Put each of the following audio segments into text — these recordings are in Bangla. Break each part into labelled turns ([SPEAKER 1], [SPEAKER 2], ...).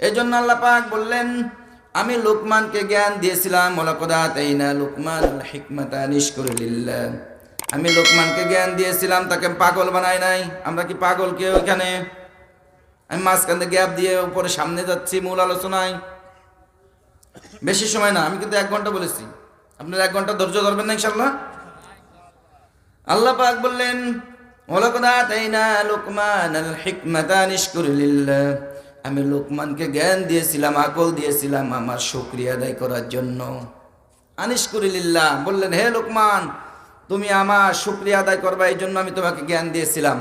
[SPEAKER 1] এই জন্য আল্লাহ পাক বললেন, আমি লোকমানকে জ্ঞান দিয়েছিলাম, ওয়ালাকাদ আতাইনা লুকমানাল হিকমাতা নিশকুর লিল্লাহ। আমি লোকমানকে জ্ঞান দিয়েছিলাম, তাকে পাগল বানাই নাই। আমরা কি পাগল কেউ এখানে? আমি মাঝখানে গ্যাপ দিয়ে উপরে সামনে যাচ্ছি মূল আলোচনায়। বেশি সময় না, আমি কিন্তু 1 ঘন্টা বলেছি। আপনারা 1 ঘন্টা ধৈর্য ধরবেন না ইনশাল্লাহ? আল্লাহ পাক বললেন, ওয়ালাকাদ আতাইনা লুকমানাল হিকমাতা নিশকুর লিল্লাহ। আমি লোকমানকে জ্ঞান দিয়েছিলাম, আকল দিয়েছিলাম আমার শুকরিয়া আদায় করার জন্য। আনিশকুর লিল্লাহ বললেন, হে লোকমান, তুমি আমার শুকরিয়া আদায় করবা, এই জন্য আমি তোমাকে জ্ঞান দিয়েছিলাম।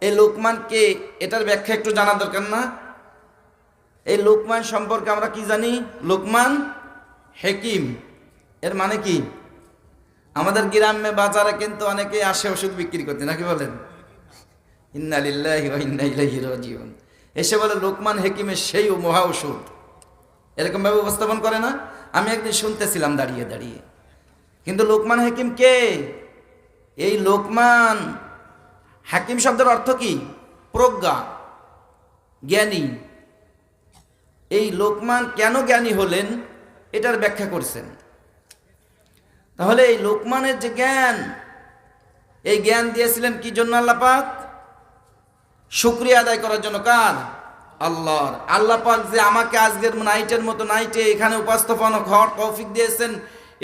[SPEAKER 1] এই লোকমানকে, এটার ব্যাখ্যা একটু জানা দরকার না? এই লোকমান সম্পর্কে আমরা কি জানি? লোকমান হেকিম, এর মানে কি? আমাদের গ্রামে বাজারে কিন্তু অনেকে আসে ওষুধ বিক্রি করতে, নাকি বলেন? ইন্না লিল্লাহি ওয়া ইন্না ইলাইহি রাজিউন। এসে বলে লোকমান হেকিমের সেই মহা ওষুধ, এরকম ভাবে উপস্থাপন করে না? আমি একদিন শুনতেছিলাম দাঁড়িয়ে দাঁড়িয়ে। কিন্তু লোকমান হাকিম কে? এই লোকমান হাকিম শব্দের অর্থ কি? প্রজ্ঞা, জ্ঞানী। এই লোকমান কেন জ্ঞানী হলেন এটার ব্যাখ্যা করছেন। তাহলে এই লোকমানের যে জ্ঞান, এই জ্ঞান দিয়েছিলেন কি জন্য আল্লাহ পাক? শুকরিয়া আদায় করার জন্য। কার? আল্লাহর। আল্লাহ পাক যে আমাকে আজকের নাইটের মতো নাইটে এখানে উপস্থাপন হওয়ার তৌফিক দিয়েছেন,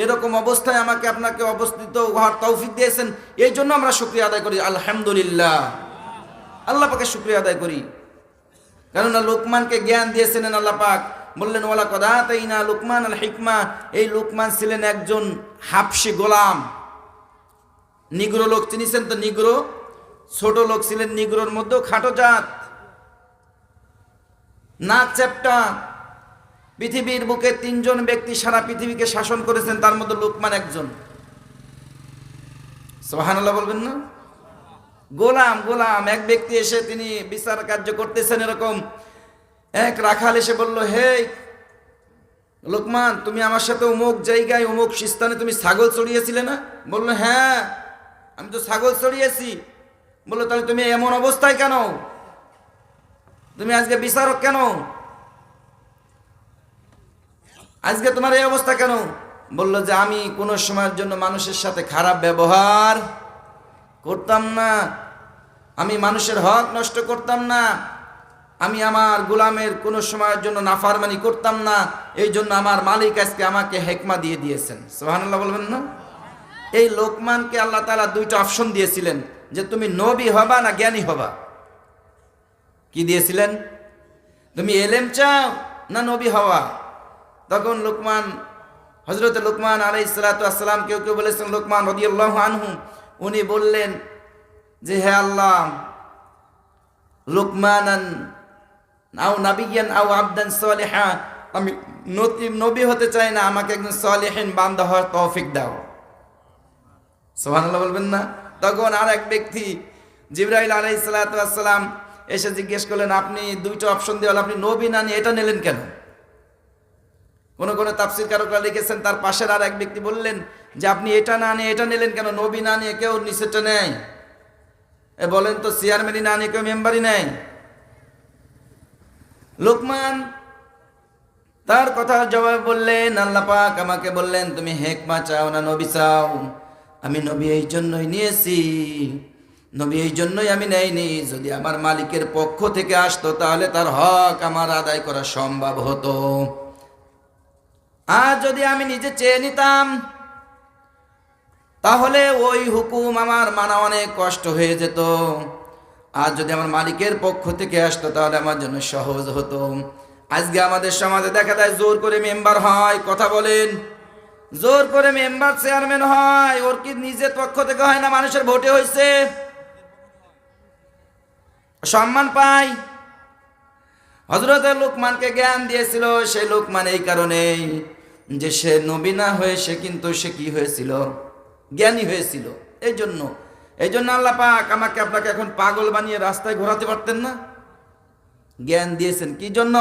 [SPEAKER 1] এরকম অবস্থায় আমাকে আপনাকে অবস্থিত হওয়ার তৌফিক দিয়েছেন, এই জন্য আমরা শুকরিয়া আদায় করি। আলহামদুলিল্লাহ, আল্লাহ পাকে শুকরিয়া আদায় করি। কেননা লোকমানকে জ্ঞান দিয়েছিলেন আল্লাহ পাক। বললেন, ওয়ালাকাদ আতাইনা লুকমানাল হিকমা। এই লোকমান ছিলেন একজন হাবশী গোলাম, নিগ্রো লোক। চিনিছেন তো নিগ্রো? ছোট লোক ছিলেন, নিগ্রোর মধ্যেও খাটো জাত, নাক চ্যাপ্টা। পৃথিবীর বুকে 3 জন ব্যক্তি সারা পৃথিবীকে শাসন করেছেন, তার মধ্যে লোকমান একজন। সুবহানাল্লাহ বলবেন না? গোলাম গোলাম এক ব্যক্তি এসে তিনি বিচার কার্য করতেছেন, এরকম এক রাখাল এসে বলল, হে লোকমান, তুমি আমার সাথে অমুক জায়গায় অমুক স্থানে তুমি ছাগল চড়িয়েছিলে না? বললো, হ্যাঁ আমি তো ছাগল চড়িয়েছি। বললো, তাহলে তুমি এমন অবস্থায় কেন? তুমি আজকে বিচারক কেন? আজকে তোমার এই অবস্থা কেন? বললো যে আমি কোন সময়ের জন্য মানুষের সাথে খারাপ ব্যবহার করতাম না, আমি মানুষের হক নষ্ট করতাম না, আমি আমার গোলামের কোন সময়ের জন্য নাফরমানি করতাম না, এই জন্য আমার মালিক আজকে আমাকে হিকমা দিয়ে দিয়েছেন। সুবহানাল্লাহ বলবেন না? এই লোকমানকে আল্লাহ তাআলা 2টা অপশন দিয়েছিলেন, যে তুমি নবী হবা না জ্ঞানী হবা। কি দিয়েছিলেন? তুমি এলেম চাও না নবী হওয়া? তখন লোকমান, হযরত লোকমান আলাইহিস সালাতু ওয়াস সালাম, কেউ কেউ বলেছেন লোকমান রাদিয়াল্লাহু আনহু, উনি বললেন যে হে আল্লাহ, লোকমানান আও নাবিয়ান আও আবদান সালিহা, আমি নবী হতে চাই না, আমাকে একজন সালিহিন বান্দা হওয়ার তৌফিক দাও। সুবহানাল্লাহ বলবেন না? তখন আর এক ব্যক্তি জিবরাইল আলাইহিস সালাতু ওয়াস সালাম এসে জিজ্ঞেস করলেন, আপনি 2টা অপশন দিয়ে আপনি নবী না নিয়ে এটা নিলেন কেন? কোন কোন তাফসীরকারকরা লিখেছেন, তার পাশের আর এক ব্যক্তি বললেন যে আপনি এটা না নিয়ে এটা নিলেন কেন? নবী না নিয়ে কেউ নিচেটা নেয়? বলেন তো, চেয়ারম্যানই না নিয়ে কেউ মেম্বারই নেয়? লোকমান তার কথার জবাব বললেন, আল্লাহ পাক আমাকে বললেন তুমি হিকমা চাও না নবী চাও? আমি নবী এই জন্যই নিয়েছি, নবী এই জন্যই আমি নেইনি, যদি আমার মালিকের পক্ষ থেকে আসতো তাহলে তার হক আমার আদায় করা সম্ভব হতো। আর যদি আমি নিজে চেয়ে নিতাম তাহলে ওই হুকুম আমার মানা অনেক কষ্ট হয়ে যেত। আর যদি আমার মালিকের পক্ষ থেকে আসতো তাহলে আমার জন্য সহজ হতো। আজকে আমাদের সমাজে দেখা যায় জোর করে মেম্বার হয়, কথা বলেন, জোর করে মেম্বার চেয়ারম্যান হয়, ওর কি নিজের পক্ষ থেকে হয় না, মানুষের ভোটে হয়েছে, সম্মান পায়। হযরত লোকমানকে জ্ঞান দিয়েছিল সেই লোকমান এই কারণেই যে সে নবী না হয়ে সে কিন্তু সে কি হয়েছিল? জ্ঞানী হয়েছিল। এই জন্য আল্লাহ পাক আমাকে আপনাকে এখন পাগল বানিয়ে রাস্তায় ঘোরাতে পারতেন না? জ্ঞান দিয়েছেন কি জন্য?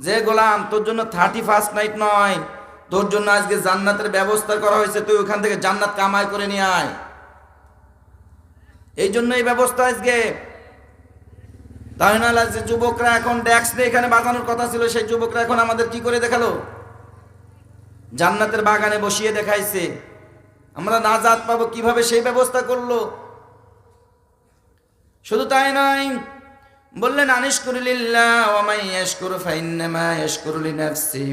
[SPEAKER 1] যে গোলাম, তোর জন্য 31st নাইট নয়, তোর জন্য আজকে জান্নাতের ব্যবস্থা করা হয়েছে, তুই ওখান থেকে জান্নাত কামাই করে নিয়ে আয়। এই জন্য এই ব্যবস্থা আজকে। তাই না, যে যুবকরা এখন ড্যাক্স দিয়ে এখানে বাজানোর কথা ছিল, সেই যুবকরা এখন আমাদের কি করে দেখালো? জান্নাতের বাগানে বসিয়ে দেখাইছে। আমরা নাজাত পাবো কিভাবে সেই ব্যবস্থা করলো। শুধু তাই নয়, বললেন আনিশকুরুলিল্লাহ ওয়া মান ইয়াশকুরু ফাইন্নামা ইয়াশকুরু লিনাফসি,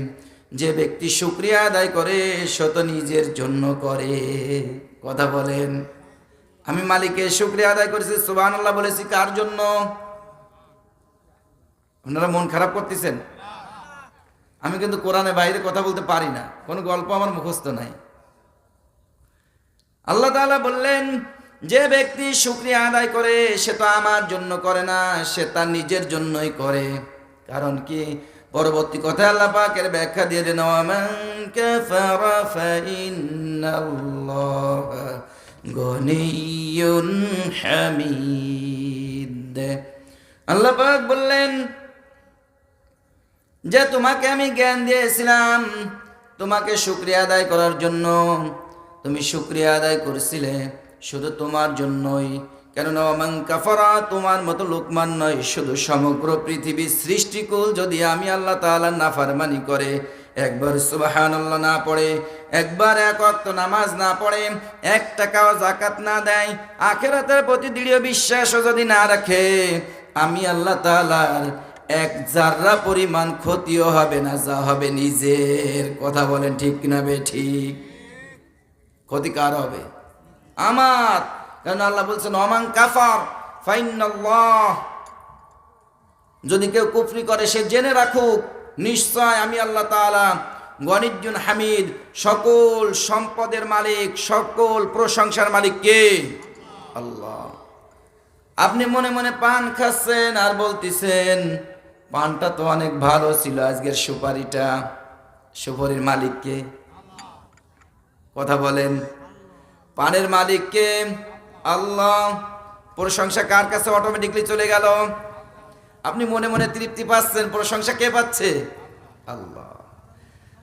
[SPEAKER 1] যে ব্যক্তি শুকরিয়া আদায় করে সে তো নিজের জন্য করে। কথা বলেন, আমি মালিকের শুকরিয়া আদায় করেছি, সুবহানাল্লাহ বলেছি, কার জন্য? আপনারা মন খারাপ করতেছেন? আমি কিন্তু কোরআনে বাইরে কথা বলতে পারি না, কোনো গল্প আমার মুখস্থ নাই। আল্লাহ তাআলা বললেন, যে ব্যক্তি শুকরিয়া আদায় করে সে তো আমার জন্য করে না, সে তার নিজের জন্যই করে। কারণ কি? পরবর্তী কথায় আল্লাহ পাকের ব্যাখ্যা দিয়ে দেন, ওয়ামান কাফারা ফাইন্নাল্লাহা গনিয়্যুন হামিদ। আল্লাহ পাক বললেন যে তোমাকে আমি জ্ঞান দিয়েছিলাম তোমাকে শুকরিয়া আদায় করার জন্য, তুমি শুকরিয়া আদায় করেছিলে শুধু তোমার জন্যই। কেননা ওয়ামান কাফারা তোমার মতো লোকমান নয়, শুধু সমগ্র পৃথিবীর সৃষ্টিকুল যদি আমি আল্লাহ তাআলার নাফরমানি করে, একবার সুবহানাল্লাহ না পড়ে, একবার এক ওয়াক্ত নামাজ না পড়ে, 1 টাকাও যাকাত না দেয়, আখিরাতের প্রতি দৃঢ় বিশ্বাসও যদি না রাখে, আমি আল্লাহ তাআলার 1 জাররা পরিমাণ ক্ষতিও হবে না, যা হবে নিজের। কথা বলেন ঠিক কিনা বেঠিক? ক্ষতি কার হবে? আমার। কারণ আল্লাহ বলছেন ওয়ামান কাফার ফাইন্নাল্লাহ, যদি কেউ কুফরি করে সে জেনে রাখুক নিশ্চয় আমি আল্লাহ তাআলা গনিয়্যুন হামিদ, সকল সম্পদের মালিক, সকল প্রশংসার মালিক কে? আল্লাহ। আপনি মনে মনে পান খাচ্ছেন আর বলতেছেন পানটা তো অনেক ভালো ছিল, আজকের সুপারিটা, সুপারির মালিক কে? কথা বলেন, পানের মালিক কে? আল্লাহ। প্রশংসা কার কাছে অটোমেটিকলি চলে গেল? আপনি মনে মনে তৃপ্তি পাচ্ছেন, প্রশংসা কে পাচ্ছে? আল্লাহ।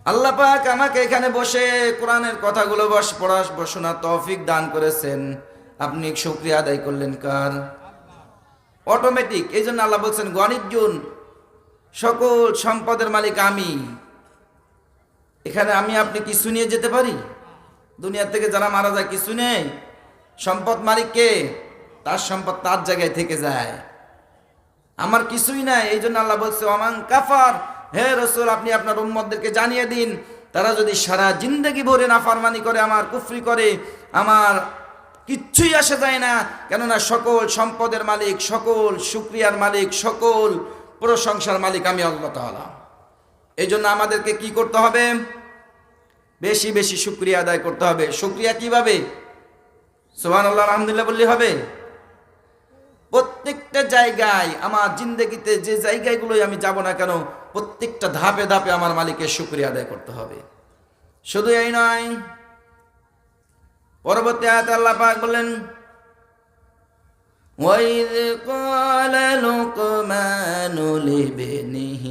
[SPEAKER 1] আল্লাহ পাক আমাকে এখানে বসে কোরআনের কথাগুলো শোনার তৌফিক দান করেছেন, আপনি শুকরিয়া আদায় করলেন কার? অটোমেটিক। এই জন্য আল্লাহ বলছেন গনিয়্যুন, সকল সম্পদের মালিক আমি। এখানে আমি আপনি কিছু নিয়ে যেতে পারি? দুনিয়া থেকে যারা মারা যায় কিছু নেই। সম্পদ মালিক কে? তার সম্পদ তার জায়গায় থেকে যায়, আমার কিছুই নাই। এই জন্য আল্লাহ বলছে ওয়ামান কাফার, হে রাসূল আপনি আপনার উম্মতদেরকে জানিয়ে দিন, তারা যদি সারা জিন্দেগি ভরে নাফরমানি করে, আমার কুফরি করে, আমার কিচ্ছুই আসে যায় না। কেননা সকল সম্পদের মালিক, সকল শুকরিয়ার মালিক, সকল প্রশংসার মালিক আমি আল্লাহ তাআলা। এই জন্য আমাদেরকে কি করতে হবে? বেশি বেশি শুকরিয়া আদায় করতে হবে। শুকরিয়া কিভাবে? সুবহানাল্লাহ আলহামদুলিল্লাহ বললে হবে? প্রত্যেকটা জায়গায় আমার জিন্দেগিতে যে জায়গাগুলোই আমি যাব না কেন, প্রত্যেকটা ধাপে ধাপে আমার মালিকের শুকরিয়া আদায় করতে হবে। শুধু এই নয়, পরবর্তী আয়াতে আল্লাহ পাক বলেন وَإِذْ قَالَ لُقْمَانُ لِابْنِهِ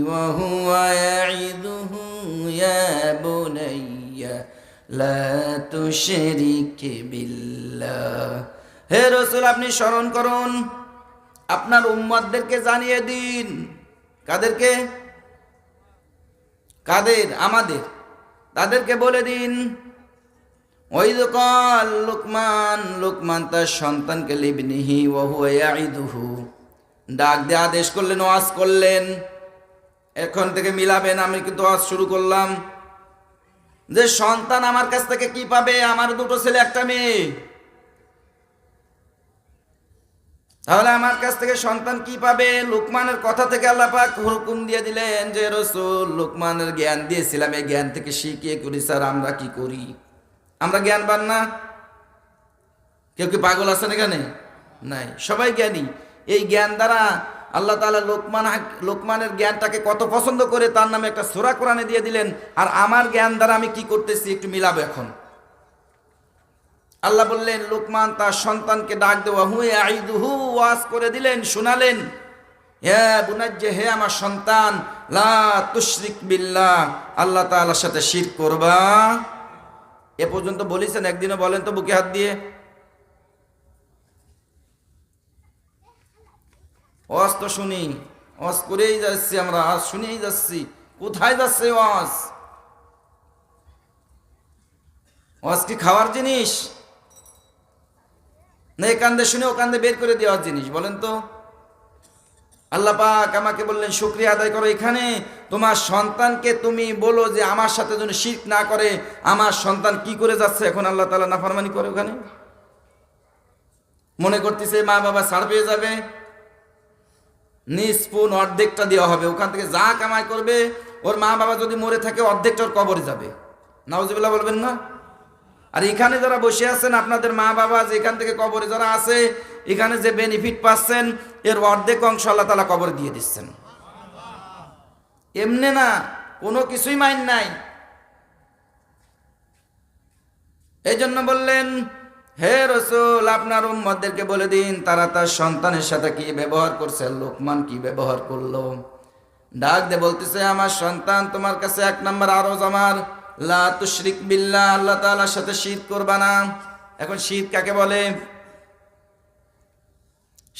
[SPEAKER 1] وَهُوَ يَعِظُهُ يَا بُنَيَّ لَا تُشْرِكْ بِاللَّهِ। হে রাসূল আপনি স্মরণ করুন, আপনার উম্মতদেরকে জানিয়ে দিন। কাদেরকে? কাদের? আমাদের। তাদেরকে বলে দিন ওয়াইদ ক্বাল লুকমান, লুকমান তার সন্তানকে লিবনিহি ওয়া হুয়া ইয়াইদুহু, ডাক দিয়ে আদেশ করলেন, ওয়াজ করলেন, এখন থেকে মিলাবেন, আমি কিন্তু ওয়াজ শুরু করলাম যে সন্তান আমার কাছ থেকে কি পাবে? আমার 2 ছেলে 1 মেয়ে, তাহলে আমার কাছ থেকে সন্তান কি পাবে? লুকমানের কথা থেকে আল্লাহ পাক হুকুম দিয়ে দিলেন যে রাসূল লুকমানের জ্ঞান দিয়েছিলাম, এই জ্ঞান থেকে শিখিয়ে করি। স্যার আমরা কি করি? আমরা জ্ঞানবান না? কেউ কি পাগল আছেন এখানে? নাই, সবাই জ্ঞানী। এই জ্ঞান দ্বারা আল্লাহ তাআলা লোকমানের জ্ঞানটাকে কত পছন্দ করে তার নামে একটা সূরা কোরআনে দিয়ে দিলেন। আর আমার জ্ঞান দ্বারা আমি কি করতেছি একটু মিলাবো। এখন আল্লাহ বললেন লোকমান তার সন্তানকে ডাক দেওয়া হুয়ে আইদুহু, ওয়াজ করে দিলেন, শোনালেন, হে বুনাজ্জে, হে আমার সন্তান, লা তুশরিক বিল্লাহ, আল্লাহ তাআলার সাথে শিরক করবা। এ পর্যন্ত বলেছেন? একদিনও বলেন তো বুকে হাত দিয়ে? ওয়াজ তো শুনি, ওয়াজ করেই যাচ্ছি, আমরা আজ শুনেই যাচ্ছি। কোথায় যাচ্ছে ওয়াজ? ওয়াজ কি খাওয়ার জিনিস, না এ কান্দে শুনে ও কান্দে বের করে দেওয়ার জিনিস? বলেন তো। আল্লাহ পাক আমাকে বললেন শুকরিয়া আদায় করো। এখানে তোমার সন্তানকে তুমি বলো যে আমার সাথে যেন শিরক না করে। আমার সন্তান কি করে যাচ্ছে এখন? আল্লাহ তাআলা নাফরমানি করে ওখানে। মনে করতেছে মা বাবা ছাড় পেয়ে যাবে, নিষ্পুন অর্ধেকটা দেওয়া হবে। ওখান থেকে যা কামাই করবে, ওর মা বাবা যদি মরে থাকে অর্ধেকটা ওর কবরে যাবে। নাউজুবিল্লাহ বলবেন না? আর এখানে যারা বসে আছেন, আপনাদের মা বাবা যে এখান থেকে কবরে যারা আছে, এখানে যে বেনিফিট পাচ্ছেন এর অর্ধেক অংশ আল্লাহ তাআলা কবরে দিয়ে দিচ্ছেন। এমনি না, কোনো কিছুই মাইন নাই। এই জন্য বললেন, হে রাসূল আপনার উম্মতদেরকে বলে দিন তারা তার সন্তানের সাথে কি ব্যবহার করছে। লোকমান কি ব্যবহার করলো? ডাক দিয়ে বলতেছে, আমার সন্তান তোমার কাছে এক নাম্বার আরজ আমার, লা তুশরিক বিল্লাহ, আল্লাহ তাআলার সাথে শিরক করবা না। এখন শিরক কাকে বলে?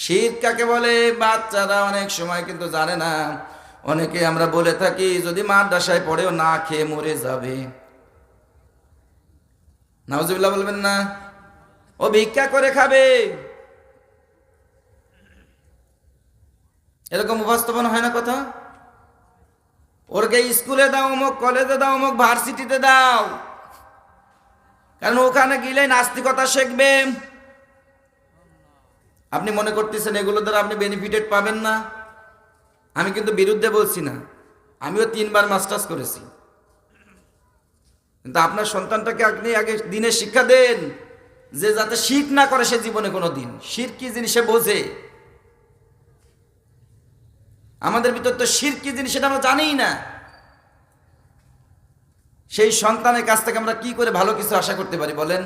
[SPEAKER 1] শিরক কাকে বলে বাচ্চারা অনেক সময় কিন্তু জানে না। অনেকে আমরা বলে থাকি যদি মাদ্রাসায় পড়েও না খেয়ে মরে যাবে। নাউজুবিল্লাহ বলবেন না? ও ভিক্ষা করে খাবে, এরকম উপস্থাপন হয় না কথা? ওরকে স্কুলে দাও, অমুক কলেজে দাও, অমুক ভার্সিটিতে দাও, কারণ ওখানে গেলে নাস্তিকতা শিখবে। আপনি মনে করতেছেন এগুলো দ্বারা আপনি বেনিফিটেড পাবেন না? আমি কিন্তু বিরুদ্ধে বলছি না, আমিও 3 বার মাস্টার্স করেছি। কিন্তু আপনার সন্তানটাকে আপনি আগে দিনের শিক্ষা দেন, যে যাতে শিরক না করে সে জীবনে কোনো দিন। শিরক কি জিনিস সে বোঝে। আমাদের ভিতর তো শিরক কি জিনিস সেটা আমরা জানিই না। সেই সন্তানের কাছ থেকে আমরা কি করে ভালো কিছু আশা করতে পারি বলেন?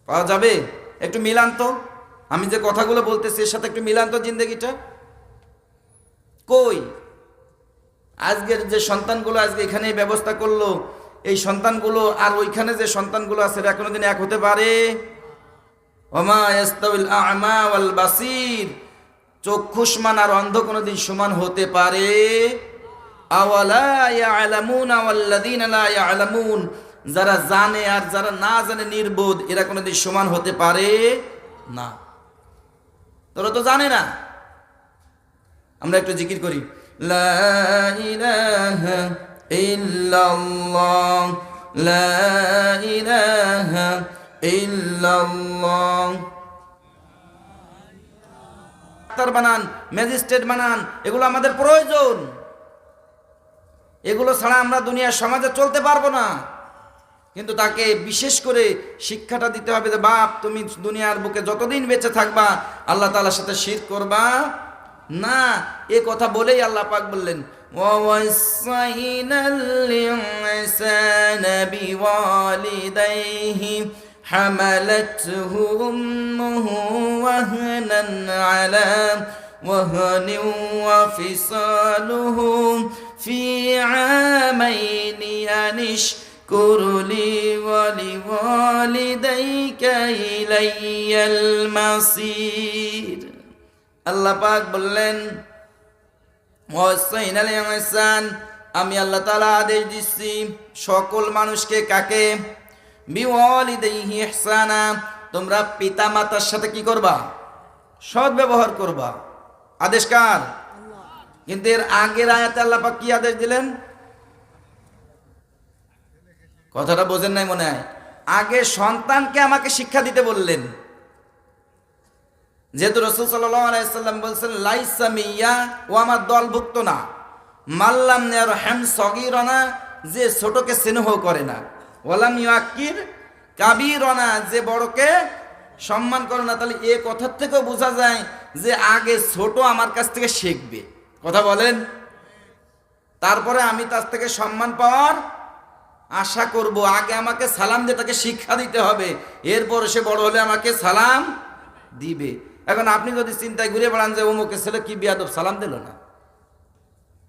[SPEAKER 1] পাওয়া যাবে? একটু মিলান তো, আমি যে কথাগুলো বলতেছি এর সাথে একটু মিলান তো জিন্দেগিটা। কই আজকের যে সন্তানগুলো আজকে এখানে ব্যবস্থা করলো, এই সন্তানগুলো আর ওইখানে যে সন্তানগুলো আছে এরা কোনোদিন এক হতে পারে? ওমা ইয়াস্তাউল আ'মা ওয়াল বাসীর, চক্ষুষ্মান আর অন্ধ কোনোদিন সমান হতে পারে? আওয়ালা ইয়ালামুনা ওয়াল্লাযীনা লা ইয়ালামুন, যারা জানে আর যারা না জানে নির্বোধ, এরা কোনোদিন সমান হতে পারে না। তোরা তো জানে না। আমরা একটু জিকির করি, লা ইলাহা ইল্লাল্লাহ, লা ইলাহা ইল্লাল্লাহ। ডাক্তার বানান, ম্যাজিস্ট্রেট বানান, এগুলো আমাদের প্রয়োজন। এগুলো ছাড়া আমরা দুনিয়ার সমাজে চলতে পারবো না। কিন্তু তাকে বিশেষ করে শিক্ষাটা দিতে হবে যে বাপ তুমি দুনিয়ার বুকে যতদিন বেঁচে থাকবা আল্লাহ তাআলার সাথে শিরক করবা না। এ কথা বলেই আল্লাহ পাক বললেন, ওয়াসাইনাল ইনসানা বিওয়ালিদাইহি হামালাতহু উম্মুহু ওয়াহনান আলা ওয়াহনিন ওয়া ফিসালুহু ফি আমাইনি আনিশকুর লি ওয়া লিওয়ালিদাইকা ইলাইয়াল মাসির। আল্লাহ পাক বললেন, ওয়াসাইনাল ইনসান, আমি আল্লাহ তাআলা আদেশ দিচ্ছি সকল মানুষকে। কাকে? বিওয়ালিদাইহি ইহসানা, তোমরা পিতা মাতার সাথে কি করবা? সৎ ব্যবহার করবা। আদেশ কার? কিন্তু এর আগের আয়াতে আল্লাহ পাক কি আদেশ দিলেন? কথাটা বোঝেন নাই মনে হয়। আগে সন্তানকে আমাকে শিক্ষা দিতে বললেন। যেহেতু রাসূল সাল্লাল্লাহু আলাইহি ওয়াসাল্লাম বলছেন লাইসা মিয়া, ও আমার দলভুক্ত না, মাল্লাম ইয়ারহাম সগীরানা, যে ছোটকে স্নেহ করে না, ওয়ালাম ইউআক্কির কাবীরানা, যে বড়কে সম্মান করে না। তাহলে এই কথার থেকেও বোঝা যায় যে আগে ছোট আমার কাছ থেকে শিখবে। কথা বলেন, তারপরে আমি তার থেকে সম্মান পাওয়ার আশা করব। আগে আমাকে সালাম দিয়ে তাকে শিক্ষা দিতে হবে, এরপর সে বড় হলে আমাকে সালাম দিবে। এখন আপনি যদি চিন্তায় ঘুরে বেড়ান যে অমুকের ছেলে কি বিয়াদব, সালাম দিল না,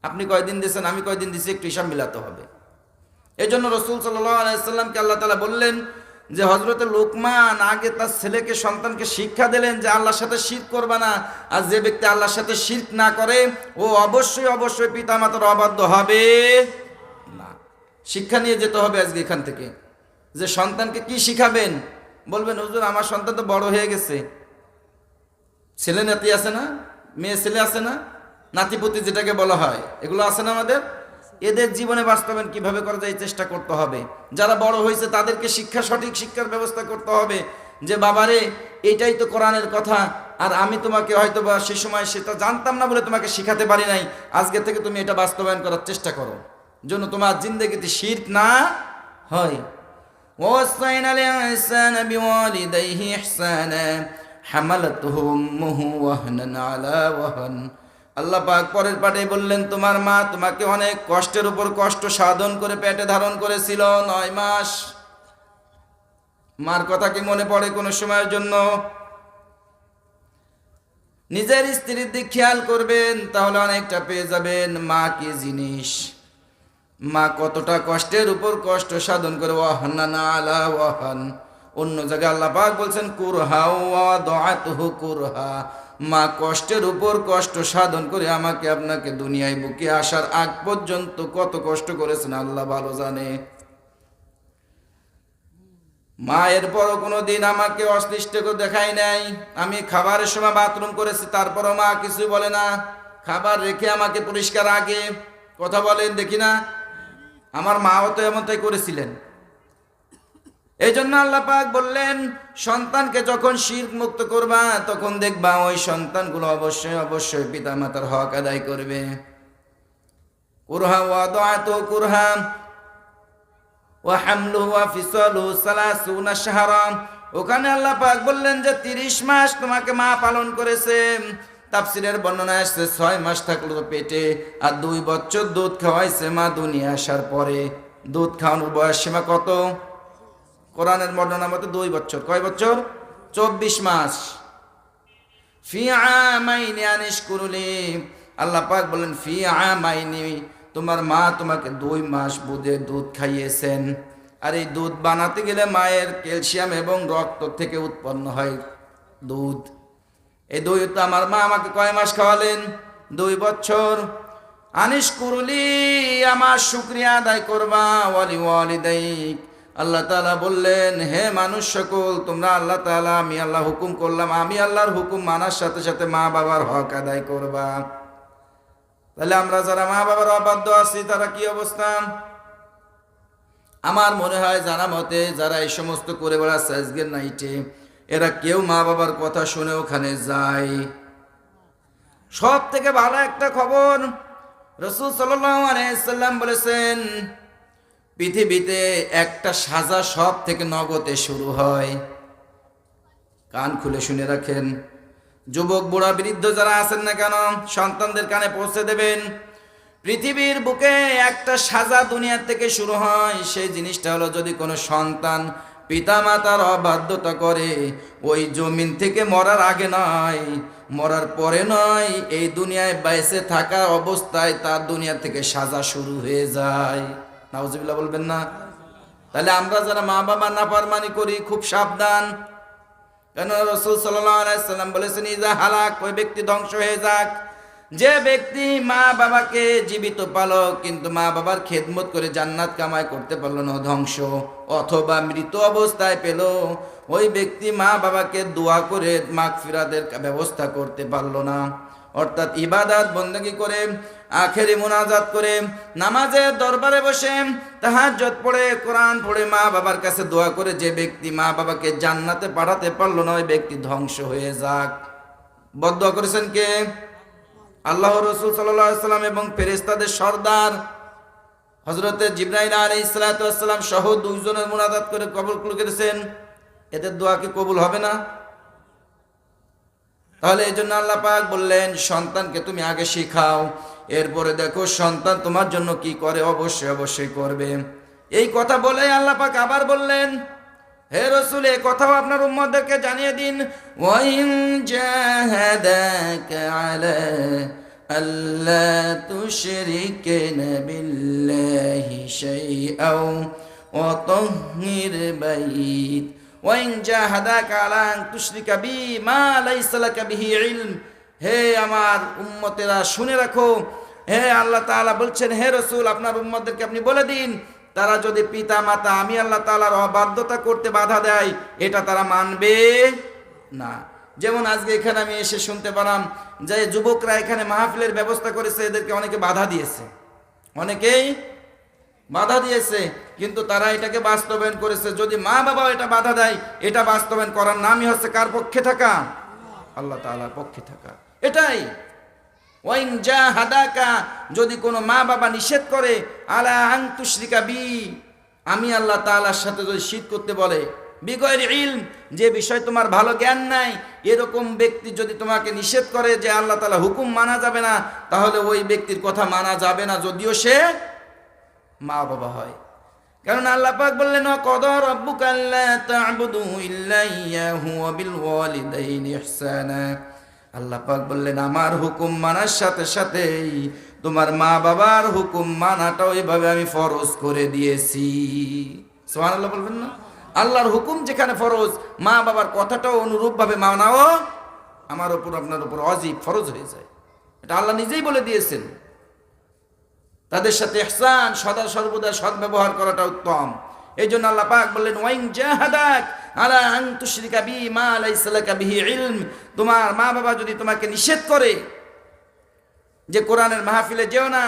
[SPEAKER 1] আপনি কয়দিন দিয়েছেন আমি কয়দিন দিয়েছি, একটু হিসাব মিলাতে হবে। এই জন্য রাসূল সাল্লাল্লাহু আলাইহি ওয়াসাল্লামকে আল্লাহ তাআলা বললেন যে হযরতে লোকমান আগে তার ছেলেকে সন্তানকে শিক্ষা দিলেন যে আল্লাহর সাথে শিরক করবা না, আর যে ব্যক্তি আল্লাহর সাথে শিরক না করে ও অবশ্যই অবশ্যই পিতামাতার অবাধ্য হবে না। শিক্ষা নিয়ে যেতে হবে আজকে এখান থেকে। যে সন্তানকে কি শিখাবেন? বলবেন হুজুর আমার সন্তান তো বড় হয়ে গেছে, ছেলে নাতি আছে না, মেয়ে ছেলে আছে না, নাতিপুতি যেটাকে বলা হয়, এগুলো আছে না আমাদের। এদের জীবনে বাস্তবায়ন কিভাবে করা যায় চেষ্টা করতে হবে। যারা বড় হয়েছে তাদেরকে শিক্ষা, সঠিক শিক্ষার ব্যবস্থা করতে হবে যে বাবারে এটাই তো কোরআনের কথা, আর আমি তোমাকে হয়তো বা সে সময় সেটা জানতাম না বলে তোমাকে শিখাতে পারি নাই, আজকে থেকে তুমি এটা বাস্তবায়ন করার চেষ্টা করো যেন তোমার জিন্দেগিতে শিরক না হয়। ووصينا الإنسان بوالديه إحسانا حملته أمه وهنا على وهن। আল্লাহ পাক পরের পাঠে বললেন তোমার মা তোমাকে অনেক কষ্টের উপর কষ্ট সাধন করে পেটে ধারণ করেছিল 9 মাস। মার কথা কি মনে পড়ে কোনো সময়ের জন্য? নিজের স্ত্রীর দিক খেয়াল করবেন, তাহলে অনেকটা পেয়ে যাবেন মা কি জিনিস, মা কতটা কষ্টের উপর কষ্ট সাধন করে। ওয়াহান্না আলা ওয়াহান। অন্য জায়গায় আল্লাহ পাক বলছেন কুরহা ওয়া দাআতুহু কুরহা, মা কষ্টের উপর কষ্ট সাধন করে আমাকে আপনাকে দুনিয়ায় বুকে আসার আগ পর্যন্ত কত কষ্ট করেছেন আল্লাহ ভালো জানে। মায়ের পরও কোনোদিন আমাকে অশ্লিষ্ট করে দেখায় নাই। আমি খাবারের সময় বাথরুম করেছি, তারপরও মা কিছুই বলে না। খাবার রেখে আমাকে পরিষ্কার আগে কথা বলেন দেখি না। আমার মাও তো এমনটাই করেছিলেন। এই জন্য আল্লাহ পাক বললেন সন্তানকে যখন শিরক মুক্ত করবা তখন দেখবা ওই সন্তানগুলো অবশ্যই অবশ্যই পিতা মাতার হক আদায় করবে। কুরহা ওয়া দাআতু কুরহা ওয়া হামলুহু ওয়া ফিসালুহু 30 শাহরা। ওখানে আল্লাহ পাক বললেন যে 30 মাস তোমাকে মা পালন করেছে। তাফসিরের বর্ণনায় আসছে 6 মাস থাকলো তো পেটে, আর 2 বছর দুধ খাওয়াইছে মা দুনিয়া আসার পরে। দুধ খাওয়ানোর বয়স সীমা কত? কোরআনের বর্ণনা মতে 2 বছর। কয় বছর? 24 মাস। ফি আমাইনি আনিশকুরুলি, আল্লাহ পাক বলেন ফি আমাইনি, তোমার মা তোমাকে 2 মাস দুধ খাইয়েছেন। আর এই দুধ বানাতে গেলে মায়ের ক্যালসিয়াম এবং রক্ত থেকে উৎপন্ন হয় দুধ। এই দুধ তো আমার মা আমাকে কয় মাস খাওয়ালেন? 2 বছর। আনিশকুরুলি, আমার শুকরিয়া আদায় করবা। ওয়ালি ওয়ালিদাইক, আল্লাহ তাআলা বললেন হে মানুষ সকল তোমরা আল্লাহ তাআলা আমি আল্লাহ হুকুম করলাম, আমি আল্লাহর হুকুম মানার সাথে সাথে মা বাবার হক আদায় করবা। তাহলে আমরা যারা মা বাবার অবাধ্য আছি তারা কি অবস্থা? আমার মনে হয় জানা মতে যারা এই সমস্ত করে বেড়াচ্ছে আজকের নাইটে, এরা কেউ মা বাবার কথা শুনে ওখানে যায়। সব থেকে ভালো একটা খবর, রাসূল সাল্লাল্লাহু আলাইহি সাল্লাম বলেছেন পৃথিবীতে একটা সাজা সব থেকে নগদে শুরু হয়। কান খুলে শুনে রাখেন, যুবক বুড়া বৃদ্ধ যারা আছেন না কেন সন্তানদের কানে পৌঁছে দেবেন। পৃথিবীর বুকে একটা সাজা দুনিয়া থেকে শুরু হয়। সেই জিনিসটা হলো যদি কোনো সন্তান পিতামাতার অবাধ্যতা করে, ওই জমিন থেকে মরার আগে নয়, মরার পরে নয়, এই দুনিয়ায় বেঁচে থাকা অবস্থায় তার দুনিয়া থেকে সাজা শুরু হয়ে যায়। নাউজুবিল্লাহ বলবেন না? তাহলে আমরা যারা মা বাবা নাফরমানি করি খুব সাবধান। কেন রাসূল সাল্লাল্লাহু আলাইহি সাল্লাম বলেছেন ইজা হালাক, ওই ব্যক্তি ধ্বংস হয়ে যাক যে ব্যক্তি মা বাবাকে জীবিত পালক কিন্তু মা বাবার খেদমত করে জান্নাত কামাই করতে পারলো না, ধ্বংস। অথবা মৃত অবস্থায় পেল, ওই ব্যক্তি মা বাবাকে দোয়া করে মাগফিরাতের ব্যবস্থা করতে পারলো না। অর্থাৎ ইবাদত বন্দেগী করে, আখেরি মুনাজাত করে, নামাজের দরবারে বসে তাহাজ্জুদ পড়ে, কোরআন পড়ে মা বাবার কাছে দোয়া করে যে ব্যক্তি মা বাবাকে জান্নাতে পাঠাতে পারলো না, ওই ব্যক্তি ধ্বংস হয়ে যাক। বদদোয়া করেছেন কে? আল্লাহ রাসূল সাল্লাল্লাহু আলাইহি সাল্লাম এবং ফেরেশতাদের সর্দার হযরতে জিবরাইল আলাইহিস সালাতু ওয়াস সালাম সহ 2 জনের মুনাজাত করে কবুল করেছেন। এদের দোয়া কি কবুল হবে না? তাহলে এই জন্য আল্লাহ পাক বললেন সন্তানকে তুমি আগে শিখাও, এরপরে দেখো সন্তান তোমার জন্য কি করে, অবশ্যই অবশ্যই করবে। এই কথা বলে আল্লাহ পাক আবার বললেন হে রাসূল এই কথাও আপনার উম্মতদেরকে জানিয়ে দিন, ওয়া ইন জাহাদাকা আলা আল্লা তুশরিকা বিল্লাহি শাইআও وطهر بيت وإن جاهداك على أن تشرك بي ما ليس لك به علم হে আমার উম্মতেরা শুনে রাখো হে আল্লাহ তাআলা বলছেন হে রাসূল আপনার উম্মতদেরকে আপনি বলে দিন তারা যদি পিতা মাতা আমি আল্লাহ তাআলার অবাধ্যতা করতে বাধা দেয় এটা তারা মানবে না। যেমন আজকে এখানে আমি এসে শুনতে পেলাম যে যুবকরা এখানে মাহফিলের ব্যবস্থা করেছে এদেরকে অনেকে বাধা দিয়েছে, অনেকেই বাধা দিয়েছে, কিন্তু তারা এটাকে বাস্তবায়ন করেছে। যদি মা বাবা এটা বাধা দেয় এটা বাস্তবায়ন করার নামই হচ্ছে কার পক্ষে থাকা? আল্লাহ তাআলার পক্ষে থাকা। এটাই ওয়াইন জাহাদাকা যদি কোনো মা বাবা নিষেধ করে আলা আন তুশরিকা বি আমি আল্লাহ তাআলার সাথে যদি শিরক করতে বলে বিগয়র ইলম যে বিষয় তোমার ভালো জ্ঞান নাই এরকম ব্যক্তি যদি তোমাকে নিষেধ করে যে আল্লাহ তাআলা হুকুম মানা যাবে না তাহলে ওই ব্যক্তির কথা মানা যাবে না যদিও সে মা বাবা হয়। কারণ আল্লাহ পাক বললেন ওয়াকাদা রাব্বুকা আল্লা তা'বুদু ইল্লা ইয়াহু ওয়া বিল ওয়ালিদাইনি ইহসানা আল্লাহ পাক বললেন আমার হুকুম মানার সাথে সাথেই তোমার মা বাবার হুকুম মানাটাও এইভাবে আমি ফরজ করে দিয়েছি। সুবহানাল্লাহ বলবেন না? আল্লাহর হুকুম যেখানে ফরজ মা বাবার কথাটাও অনুরূপভাবে মানাও আমার উপর আপনার উপর ওয়াজিব ফরজ হয়ে যায়। এটা আল্লাহ নিজেই বলে দিয়েছেন। তাদের সাথে ইহসান সদা সর্বদা সদ্ব্যবহার করাটা উত্তম। এই জন্য আল্লাহ পাক বললেন ওয়াইন জাহাদাক আলা আন তুশরিকা বি মা লাইসা লাকা বিহি ইলম তোমার মা বাবা যদি তোমাকে নিষেধ করে যে কোরআনের মাহফিলে যেও না,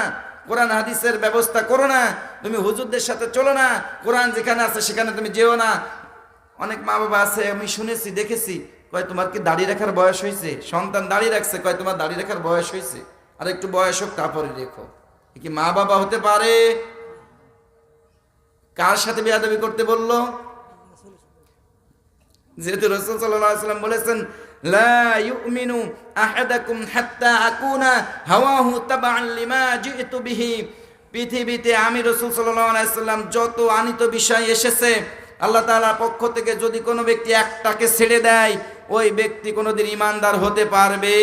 [SPEAKER 1] কোরআন হাদিসের ব্যবস্থা করো না, তুমি হুজুরদের সাথে চলো না, কোরআন যেখানে আছে সেখানে তুমি যেও না। অনেক মা বাবা আছে আমি শুনেছি দেখেছি কয় তোমার কি দাড়ি রাখার বয়স হয়েছে? সন্তান দাড়ি রাখছে কয় তোমার দাড়ি রাখার বয়স হয়েছে, আর একটু বয়স হোক তারপরে রেখো। কি মা বাবা হতে পারে? কার সাথে বেয়াদবি করতে বললো? যেহেতু রাসূল সাল্লাল্লাহু আলাইহি ওয়াসাল্লাম বলেছেন লা ইউমিনু আহাদাকুম হাত্তা আকুনা হাওয়াহু তাবাআন লিমা জিতু বিহি পৃথিবীতে আমি রাসূল সাল্লাল্লাহু আলাইহি ওয়াসাল্লাম যত আনিত বিষয় এসেছে আল্লাহ তাআলার পক্ষ থেকে যদি কোনো ব্যক্তি একটাকে ছেড়ে দেয় ওই ব্যক্তি কোনোদিন ঈমানদার হতে পারবে?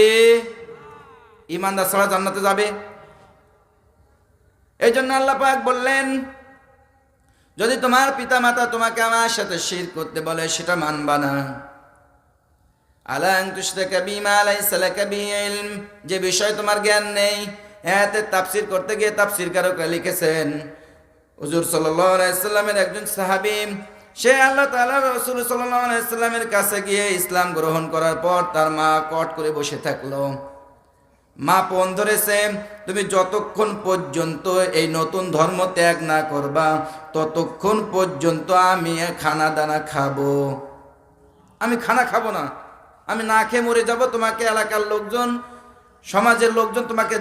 [SPEAKER 1] ঈমানদার ছাড়া জান্নাতে যাবে? এই জন্য আল্লাহ পাক বললেন যদি তোমার পিতা মাতা তোমাকে আমার সাথে শিরক করতে বলে সেটা মানবা না। আলা আন তুশরিকা বিমা লাইসা লাকা বিহি ইলম যে বিষয় তোমার জ্ঞান নেই। আয়াতের তাফসীর করতে গিয়ে তাফসীরকারকরা লিখেছেন হুজুর সাল্লাল্লাহু আলাইহি সাল্লামের একজন সাহাবী সে আল্লাহ তাআলার রাসূল সাল্লাল্লাহু আলাইহি সাল্লামের কাছে গিয়ে ইসলাম গ্রহণ করার পর তার মা কট করে বসে থাকলো। মা পণ ধরেছে তুমি যতক্ষণ পর্যন্ত এই নতুন ধর্ম ত্যাগ না করবা ততক্ষণ পর্যন্ত আমি খানা দানা খাবো, আমি খানা খাবো না, আমি না খেয়ে মরে যাব। তোমাকে এলাকার লোকজন সমাজের লোকজন তোমাকে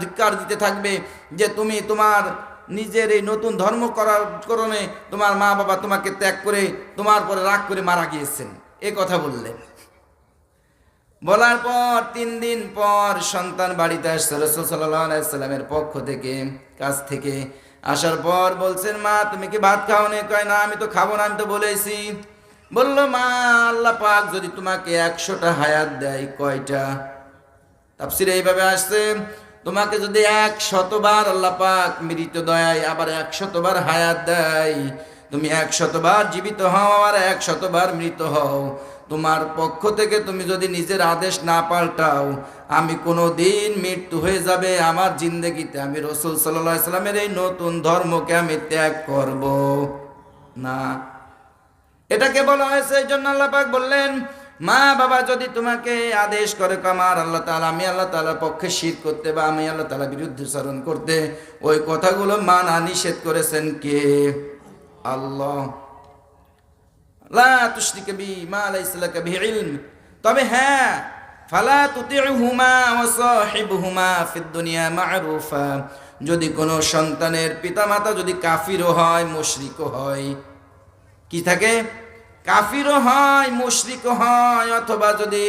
[SPEAKER 1] ধিক্কার দিতে থাকবে যে তুমি তোমার নিজের এই নতুন ধর্ম করার কারণে তোমার মা বাবা তোমাকে ত্যাগ করে তোমার পরে রাগ করে মারা গিয়েছেন। এ কথা বললেন। বলার পর 3 দিন পর সন্তান বাড়িতে আসছে রাসূল সাল্লাল্লাহু আলাইহি সাল্লামের পক্ষ থেকে কাছ থেকে আসার পর বলছেন মা তুমি কি ভাত খাও না? কয় না আমি তো খাবো না, আমি তো বলেছি। বলল মা আল্লাহ পাক যদি তোমাকে 100টা হায়াত দেয় কয়টা? তাফসীরে এইভাবে আসছে তোমাকে যদি 100 বার আল্লাহ পাক মৃত দয়ায় আবার 100 বার হায়াত দেয় তুমি 100 বার জীবিত হও আর 100 বার মৃত হও তোমার পক্ষ থেকে তুমি যদি নিজের আদেশ না পাল্টাও আমি কোনো দিন মৃত্যু হয়ে যাবে আমার জিন্দেগিতে আমি রাসূল সাল্লাল্লাহু আলাইহি সাল্লামের এই নতুন ধর্মকে আমি ত্যাগ করব না। এটাকে বলা হয়েছে এই জন্য আল্লাহ পাক বললেন মা বাবা যদি তোমাকে আদেশ করে আমার আল্লাহ তাআলা আমি আল্লাহ তাআলার পক্ষে শিরক করতে বা আমি আল্লাহ তাআলার বিরুদ্ধে আচরণ করতে ওই কথাগুলো মানা নিষেধ করেছেন কে? আল্লাহ। লা তুশরিকা বি মা লাইসা লাকা বিহি ইলম তবে হ্যাঁ ফালা তুতিউহুমা ওয়া সাহিবহুমা ফিদ দুনিয়া মা'রুফা যদি কোনো সন্তানের পিতামাতা যদি কাফিরও হয় মুশরিকও হয়, কি থাকে? কাফিরও হয় মুশরিকও হয় অথবা যদি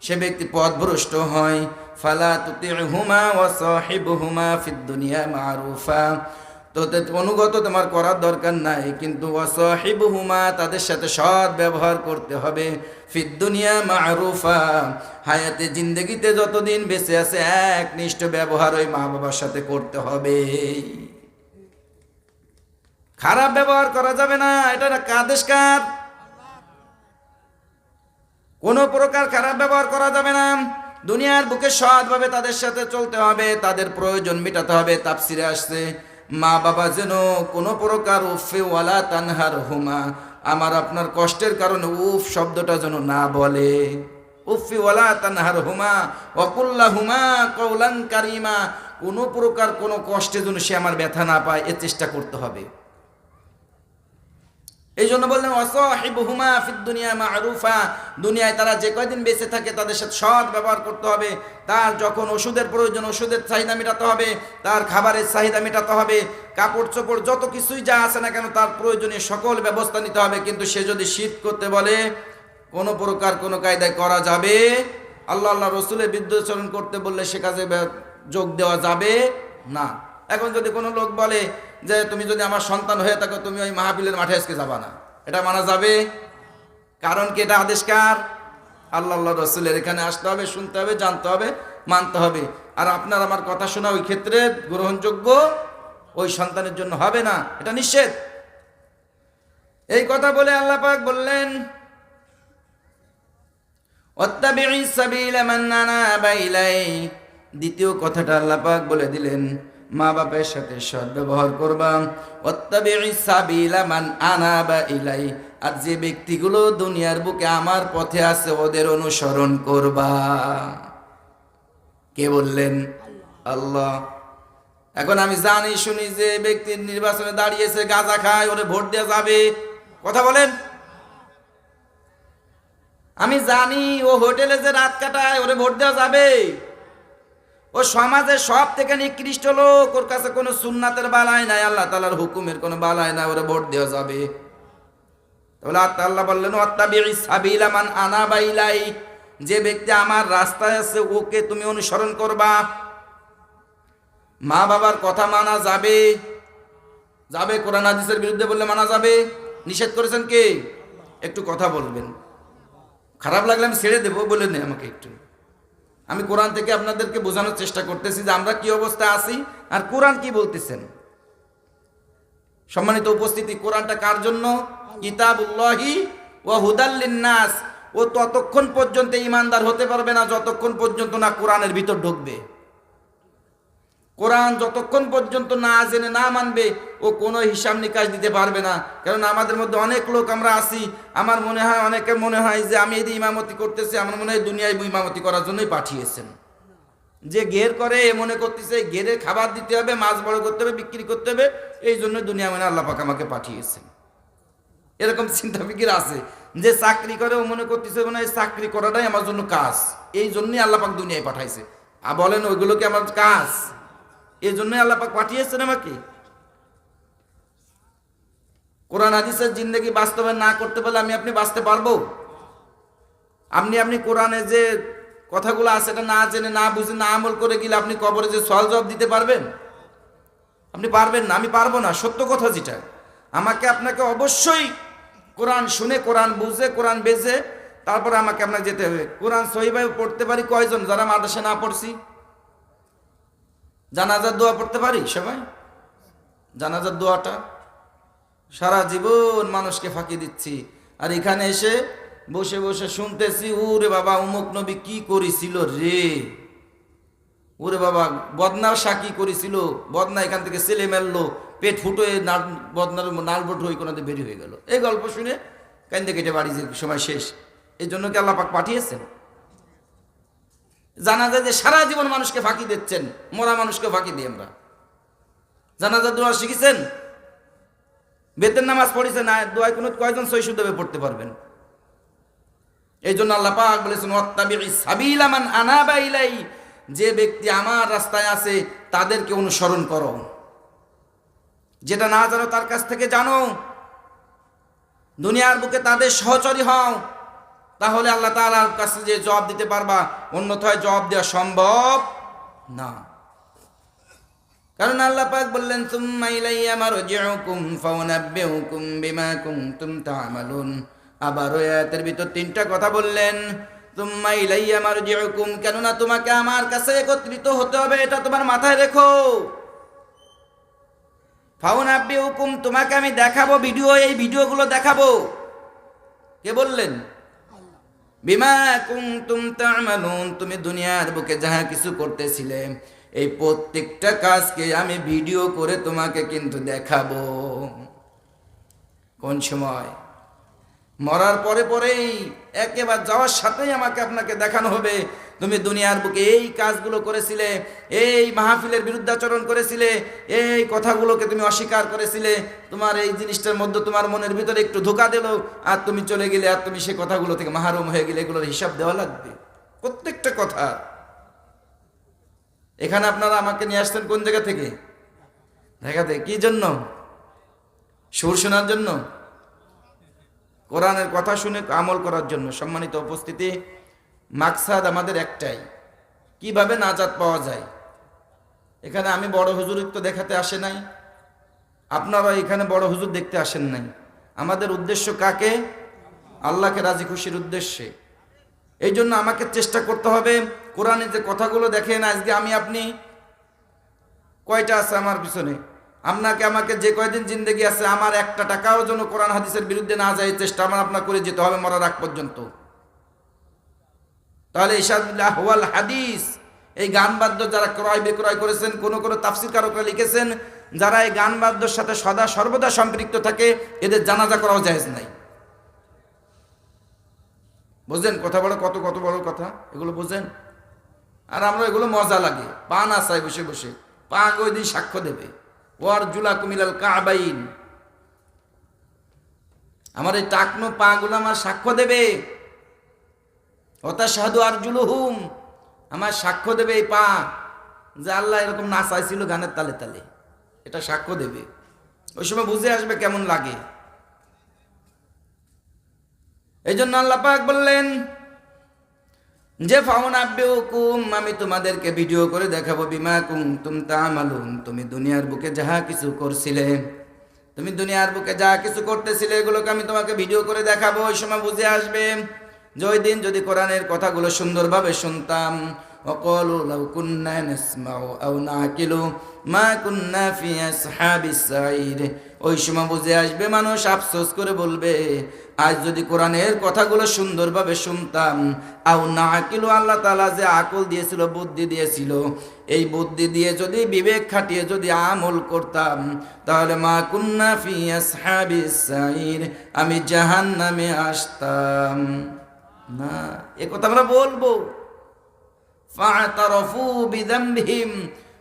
[SPEAKER 1] সে ব্যক্তি পথভ্রষ্ট হয় ফালা তুতিউহুমা ওয়া সাহিবহুমা ফিদ দুনিয়া মা'রুফা তো অনুগত তোমার করার দরকার নাই, কিন্তু ওয়াসাহিবুহুমা তাদের সাথে সৎ ব্যবহার করতে হবে ফিদ দুনিয়া মা'রুফা হায়াতে জিন্দেগিতে যতদিন বেঁচে আছে একনিষ্ঠ ব্যবহার ওই মা বাবার সাথে করতে হবে। খারাপ ব্যবহার করা যাবে না, এটা আদেশ কার? কোনো প্রকার খারাপ ব্যবহার করা যাবে না। দুনিয়ার বুকে সৎভাবে তাদের সাথে চলতে হবে, তাদের প্রয়োজন মেটাতে হবে। তাফসিরে আসছে মা বাবা যেন কোনো প্রকার উফে ওয়ালা তানহার হুমা, আমার আপনার কষ্টের কারণে উফ শব্দটা যেন না বলে। উফি ওয়ালা তানহার হুমা ওয়াকুল্লা হুমা কওলান কারিমা, কোনো প্রকার কোনো কষ্টে যেন সে আমার ব্যথা না পায়, এ চেষ্টা করতে হবে। এই জন্য বললেন ওয়াসাহিবুহুমা ফিদ দুনিয়া মা'রুফা, দুনিয়ায় তারা যে কয়দিন বেঁচে থাকে তাদের সাথে সৎ ব্যবহার করতে হবে। তার যখন ওষুধের প্রয়োজন ওষুধের চাহিদা মেটাতে হবে, তার খাবারের চাহিদা মেটাতে হবে, কাপড় চোপড় যত কিছুই যা আছে না কেন তার প্রয়োজনীয় সকল ব্যবস্থা নিতে হবে। কিন্তু সে যদি শীত করতে বলে কোনো প্রকার কোনো কায়দায় করা যাবে, আল্লাহ আল্লাহ রসুলের বিরুদ্ধাচরণ করতে বললে সে কাজে যোগ দেওয়া যাবে না। এখন যদি কোনো লোক বলে যে তুমি যদি আমার সন্তান হয়ে থাকো তুমি ওই মাহফিলের মাঠে আজকে যাবা না, এটা মানা যাবে? কারণ কি এটা আদেশ কার? আল্লাহ আল্লাহ রসুলের। এখানে আসতে হবে, শুনতে হবে, জানতে হবে, মানতে হবে। আর আপনার আমার কথা শোনা ওই ক্ষেত্রে গ্রহণযোগ্য ওই সন্তানের জন্য হবে না, এটা নিষেধ। এই কথা বলে আল্লাহ পাক বললেন ওয়াত্তাবি'ই সাবিলা মান আনাবা ইলাই। দ্বিতীয় কথাটা আল্লাহ পাক বলে দিলেন মা বাপের সাথে সৎ ব্যবহার করবা। ওয়াত্তাবি'ই সাবিলা মান আনাবা ইলাই, আর যে ব্যক্তিগুলো দুনিয়ার বুকে আমার পথে আছে ওদের অনুসরণ করবা। কে বললেন? আল্লাহ। এখন আমি জানি শুনি যে ব্যক্তির নির্বাচনে দাঁড়িয়েছে গাঁজা খায়, ওরে ভোট দেওয়া যাবে? কথা বলেন। আমি জানি ও হোটেলে যে রাত কাটায়, ওরে ভোট দেওয়া যাবে? ও সমাজের সব থেকে নিকৃষ্ট লোক, ওর কাছে কোনো সুন্নাতের বালাই নাই, আল্লাহ তাআলার হুকুমের কোনো বালাই নাই, ওরে ভোট দেওয়া যাবে? তাহলে আল্লাহ বললেন ওয়াত্তাবি'ই সাবিলা মান আনাবা ইলাই, যে ব্যক্তি আমার রাস্তায় আছে ওকে তুমি অনুসরণ করবা। মা বাবার কথা মানা যাবে? যাবে। কোরআন হাদিসের বিরুদ্ধে বললে মানা যাবে? নিষেধ করেছেন কে? একটু কথা বলবেন, খারাপ লাগলে আমি ছেড়ে দেবো, বলে নেই আমাকে একটু। আমি কোরআন থেকে আপনাদেরকে বোঝানোর চেষ্টা করতেছি যে আমরা কি অবস্থায় আছি আর কোরআন কি বলতেছেন। সম্মানিত উপস্থিতি, কোরআনটা কার জন্য? কিতাবুল্লাহি ওয়া হুদাল লিন্নাস। ও ততক্ষণ পর্যন্ত ঈমানদার হতে পারবে না যতক্ষণ পর্যন্ত না কোরআনের ভিতর ঢুকবে। কোরআন যতক্ষণ পর্যন্ত না জেনে না মানবে ও কোনো হিসাব নিকাশ দিতে পারবে না। কারণ আমাদের মধ্যে অনেক লোক আমরা আছি, আমার মনে হয় অনেকে মনে হয় যে আমি এই ইমামতি করতেছি, আমার মনে হয় দুনিয়ায় ইমামতি করার জন্যই পাঠিয়েছেন। যে ঘের করে এ মনে করতেছে ঘেরে খাবার দিতে হবে, মাছ বড় করতে হবে, বিক্রি করতে হবে, এই জন্য দুনিয়া মানে আল্লাহ পাক আমাকে পাঠিয়েছেন। এরকম চিন্তা ফিকির আছে। যে চাকরি করে ও মনে করতেছে মনে হয় চাকরি করাটাই আমার জন্য কাজ, এই জন্যই আল্লাহ পাক দুনিয়ায় পাঠাইছে। আর বলেন ওইগুলো কি আমার কাজ? এই জন্যই আল্লাহ পাক পাঠিয়েছেন আমাকে। কোরআন হাদিসের জিন্দেগি বাস্তবায়ন না করতে পারলে আমি আপনি বাঁচতে পারবো? আপনি কোরআনে যে কথাগুলো আছে এটা না জেনে না বুঝে না আমল করে গেলে আপনি কবরে যে সওয়াল জবাব দিতে পারবেন? আপনি পারবেন না, আমি পারবো না। সত্য কথা যেটা, আমাকে আপনাকে অবশ্যই কোরআন শুনে কোরআন বুঝে কোরআন বেজে তারপরে আমাকে আপনাকে যেতে হবে। কোরআন সহিভাবে পড়তে পারি কয়জন যারা মাদ্রাসা না পড়ছি? জানাজার দোয়া পড়তে পারি সবাই? জানাজার দোয়াটা সারা জীবন মানুষকে ফাঁকি দিচ্ছি, আর এখানে এসে বসে বসে শুনতেছি ওরে বাবা অমুক নবী কি করেছিল রে, ওরে বাবা বদনার সাকি করেছিল, বদনা এখান থেকে ছেলে মেললো, পেট ফুটো বদনার নালবট হয়ে কোনাতে বেরিয়ে হয়ে গেল। এই গল্প শুনে কান্দে কেটে বাড়ি যে সময় শেষ। এই জন্য কি আল্লাহ পাক পাঠিয়েছেন? জানা যায় যে সারা জীবন মানুষকে ফাঁকি দিচ্ছেন, মরা মানুষকে ফাঁকি দিই আমরা। জানাজার দোয়া শিখেছেন? বেতের নামাজ পড়েছেন? না দোয়ায় কোনো কয়জন সহিষ্ণুভাবে পড়তে পারবেন? এই জন্য আল্লাহ পাক বলেছেন ওয়াত্তাবি'ই সাবিলা মান আনাবা ইলাই, যে ব্যক্তি আমার রাস্তায় আছে তাদেরকে অনুসরণ করো। যেটা না জানো তার কাছ থেকে জানো, দুনিয়ার বুকে তাদের সহচরী হও, তাহলে আল্লাহ তাআলার কাছে যে জবাব দিতে পারবা, অন্যথায় জবাব দেওয়া সম্ভব না। কারণ আল্লাহ পাক বললেন সুম্মা ইলাইয়া মারজিউকুম ফাউনাব্বিউকুম বিমা কুনতুম তা'মালুন। আবার ওই আয়াতের ভিতর তিনটা কথা বললেন, সুম্মা ইলাইয়া মারজিউকুম, কেননা তোমাকে আমার কাছে একত্রিত হতে হবে, এটা তোমার মাথায় রেখো। ফাউনাব্বিউকুম, তোমাকে আমি দেখাবো ভিডিও, এই ভিডিওগুলো দেখাবো। কে বললেন? বিমা কুনতুম তা'মালুন, তুমি দুনিয়ার বুকে যাহা কিছু করতেছিলে এই প্রত্যেকটা কাজকে আমি ভিডিও করে তোমাকে কিন্তু দেখাবো। কোন সময়? মরার পরে পরেই, একেবারে যাওয়ার সাথেই আমাকে আপনাকে দেখানো হবে তুমি দুনিয়ার বুকে এই কাজগুলো করেছিলে, এই মাহফিলের বিরুদ্ধাচরণ করেছিলে, এই কথাগুলোকে তুমি অস্বীকার করেছিলে, তোমার এই জিনিসটার মধ্যে তোমার মনের ভিতরে একটু ধোঁকা দিল আর তুমি চলে গেলে, আর তুমি সেই কথাগুলো থেকে মাহরুম হয়ে গেলে, এগুলোর হিসাব দেওয়া লাগবে প্রত্যেকটা কথা। এখানে আপনারা আমাকে নিয়ে আসছেন কোন জায়গা থেকে? দেখাতে কি জন্য? সুর শোনার জন্য? কোরআনের কথা শুনে আমল করার জন্য। সম্মানিত উপস্থিতি, মাকসাদ আমাদের একটাই, কিভাবে নাজাত পাওয়া যায়। এখানে আমি বড় হুজুরিত্ব দেখাতে আসে নাই, আপনারা এখানে বড় হুজুর দেখতে আসেন নাই। আমাদের উদ্দেশ্য কাকে? আল্লাহকে রাজি খুশির উদ্দেশ্যে। এই জন্য আমাকে চেষ্টা করতে হবে, কোরআনে যে কথাগুলো দেখেন আজকে আমি আপনি কয়টা আছে আমার পিছনে, আপনাকে আমাকে যে কয়দিন জিন্দেগি আছে, আমার একটা টাকাও যেন কোরআন হাদিসের বিরুদ্ধে না যায় চেষ্টা আমার আপনার করে যেতে হবে মরার আগ পর্যন্ত। তাহলে ইরশাদুল আহওয়াল হাদিস, এই গান বাদ্য যারা ক্রয় বিক্রয় করেছেন, কোন তাফসীরকারকরা লিখেছেন, যারা এই গান বাদ্যর সাথে সদা সর্বদা সম্পৃক্ত থাকে, এদের জানাজা করাও জায়েজ নাই। বুঝলেন কথা বড় কত কত বড় কথা, এগুলো বুঝেন। আর আমরা এগুলো মজা লাগে, পা না চাই বসে বসে, পা ওই দিন সাক্ষ্য দেবে। ওয়ার জুলাকুম ইলাল কাবাইন, আমার এই টাকনো পা গুলো আমার সাক্ষ্য দেবে। ওয়াতাশহাদু আরজুলুহুম, আমার সাক্ষ্য দেবে এই পা যে আল্লাহ এরকম নাচাইছিল গানের তালে তালে, এটা সাক্ষ্য দেবে। ওই সময় বুঝে আসবে কেমন লাগে। এই জন্য আল্লাহ পাক বললেন যে ফাউনাব্বিউকুম, আমি তোমাদেরকে ভিডিও করে দেখাবো, বিমা কুনতুম তা'মালুন, তুমি দুনিয়ার বুকে যাহা কিছু করছিলে, তুমি দুনিয়ার বুকে যা কিছু করতেছিলে এগুলোকে আমি তোমাকে ভিডিও করে দেখাবো। ওই সময় বুঝে আসবে যে ওই দিন যদি কোরআনের কথাগুলো সুন্দরভাবে শুনতাম, ওয়াকালু লাউ কুন্না নাসমাউ আও নাকিলু মা কুন্না ফি আসহাবিস সাইর, ওই সময় বুঝে আসবে, মানুষ আফসোস করে বলবে আজ যদি কোরআনের কথাগুলো সুন্দরভাবে শুনতাম, আও নাকিলু, আল্লাহ তাআলা যে আকল দিয়েছিল, বুদ্ধি দিয়েছিল, এই বুদ্ধি দিয়ে যদি বিবেক খাটিয়ে যদি আমল করতাম, তাহলে মা কুন্না ফি আসহাবিস সাইর, আমি জাহান্নামে আসতাম না। এ কথা আমরা বলবো। ফা'তারাফু বিযামবিহিম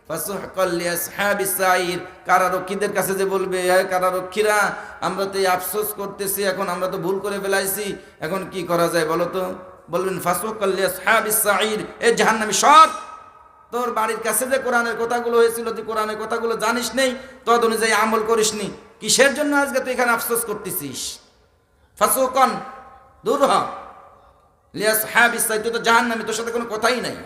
[SPEAKER 1] ফাসুহকাল লিআসহাবিস সাইর, কারারক্ষীদের কাছে যে বলবে, কারারক্ষীরা আমরা তো এই আফসোস করতেছি, এখন আমরা তো ভুল করে ফেলাইছি, এখন কি করা যায় বলো তো? বলবেন ফাসুহকাল লিআসহাবিস সাইর, এ জাহান্নামী সব, তোর বাড়ির কাছে যে কোরআনের কথাগুলো হয়েছিল, তুই কোরআনের কথাগুলো জানিস নেই, তদ অনুযায়ী আমল করিসনি, কিসের জন্য আজকে তুই এখানে আফসোস করতেছিস? ফাসুহকান, দূর হ, লিআসহাবিস সাইর, তুই তো জাহান্নামী, তোর সাথে কোনো কথাই নাই।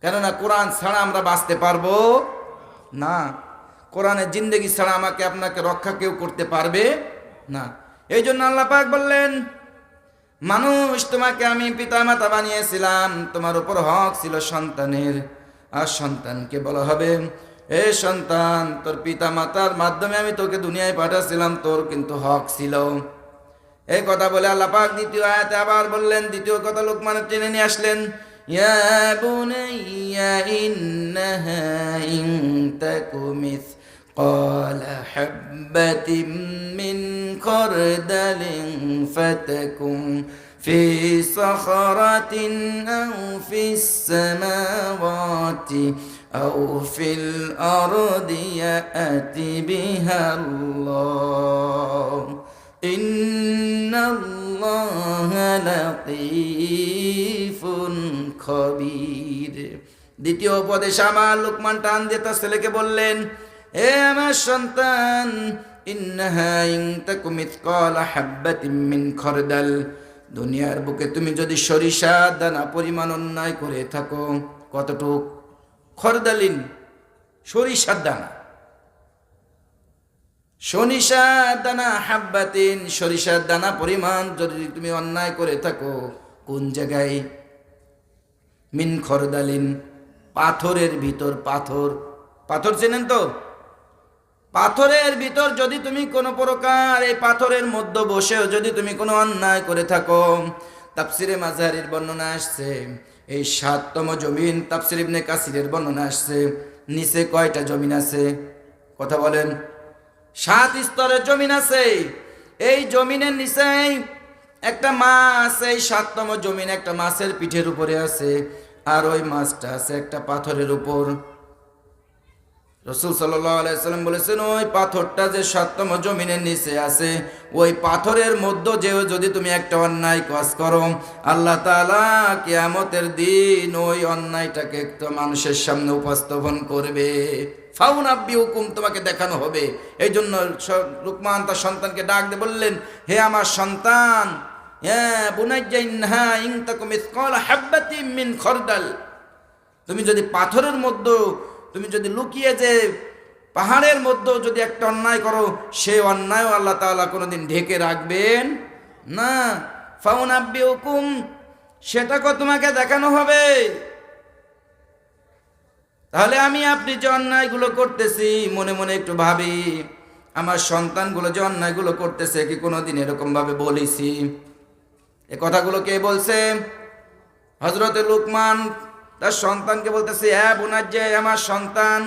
[SPEAKER 1] কেননা কোরআন ছাড়া আমরা বাঁচতে পারবো না, কোরআনের জিন্দেগি ছাড়া আমাকে আপনাকে রক্ষা কেউ করতে পারবে না। এই জন্য আল্লাহ পাক বললেন, মানুষ তোমাকে আমি পিতা মাতা বানিয়েছিলাম, তোমার উপর হক ছিল সন্তানের, আর সন্তানকে বলা হবে এ সন্তান, তোর পিতা মাতার মাধ্যমে আমি তোকে দুনিয়ায় পাঠাচ্ছিলাম, তোর কিন্তু হক ছিল। এই কথা বলে আল্লাহ পাক দ্বিতীয় আয়াতে আবার বললেন, দ্বিতীয় কথা লোকমানের টেনে নিয়ে আসলেন, ইয়া বুনাইয়া ইন্নাহা ইন তাকু মিসকালা হাববাতিন মিন খারদালিন ফাতাকুন ফি সাখরাতিন আও ফিস সামাওয়াতি আও ফিল আরদি ইয়াতি বিহাল্লাহ ইন্নাল্লাহা লাতীফুন খবীর। দ্বিতীয় উপদেশ আমার লোকমান টান দিয়ে তার ছেলেকে বললেন, এ আমার সন্তান, ইন্নাহা ইন তাকু মিসকালা হাববাতিন মিন খারদাল, দুনিয়ার বুকে তুমি যদি সরিষা দানা পরিমাণ অন্যায় করে থাকো, কতটুক? খরদালিন, সরিষার দানা, সরিষার দানা, হাব্বাতিন, সরিষার দানা পরিমাণ যদি তুমি অন্যায় করে থাকো, কোন জায়গায়? মিন খরদালিন, পাথরের ভিতর, পাথর, পাথর চেনেন তো? পাথরের ভিতর যদি তুমি কোনো প্রকার এই পাথরের মধ্যে বসেও যদি তুমি কোনো অন্যায় করে থাকো, তাফসিরে মাযহারির বর্ণনা আসছে এই ৭তম জমিন, তাফসির ইবনে কাসিরের বর্ণনা আসছে নিচে কয়টা জমিন আছে? কথা বলেন। ৭ স্তরের জমিন আছে। এই জমিনের নিচে একটা মাছ, এই ৭তম জমিন একটা মাছের পিঠের উপরে আছে, আর ওই মাছটা আছে একটা পাথরের উপর। রাসূল সাল্লাল্লাহু আলাইহি সাল্লাম বলেছেন ওই পাথরটা যে ৭তম জমিনের নিচে আছে, ওই পাথরের মধ্যে যেও যদি তুমি একটা অন্যায় কাজ করো, আল্লাহ তাআলা কিয়ামতের দিন ওই অন্যায়টাকে একটা মানুষের সামনে উপস্থাপন করবে। ফাউনাব্বিউকুম, তোমাকে দেখানো হবে। এই জন্য লুকমান তার সন্তানকে ডাক দিয়ে বললেন, হে আমার সন্তান, হ্যাঁ বুনাইয়া ইন্নাহা ইন তাকুম মিসকালা হাববাতিন মিন খরদাল, তুমি যদি পাথরের মধ্যে, তুমি যদি লুকিয়ে যে পাহাড়ের মধ্যে যদি একটা অন্যায় করো, সেই অন্যায় আল্লাহ তাআলা কোনোদিন ঢেকে রাখবেন না। ফাউনাব্বিউকুম, সেটাকে তোমাকে দেখানো হবে। তাহলে আমি আপনি যে অন্যায়গুলো করতেছি, মনে মনে একটু ভাবি, আমার সন্তানগুলো যে অন্যায়গুলো করতেছে কি কোনোদিন এরকম ভাবে বলেছি? এ কথাগুলো কে বলছে? হযরতে লুকমান তার সন্তানকে বলতেছে, হ্যাঁ বুনাজ্জে, আমার সন্তান,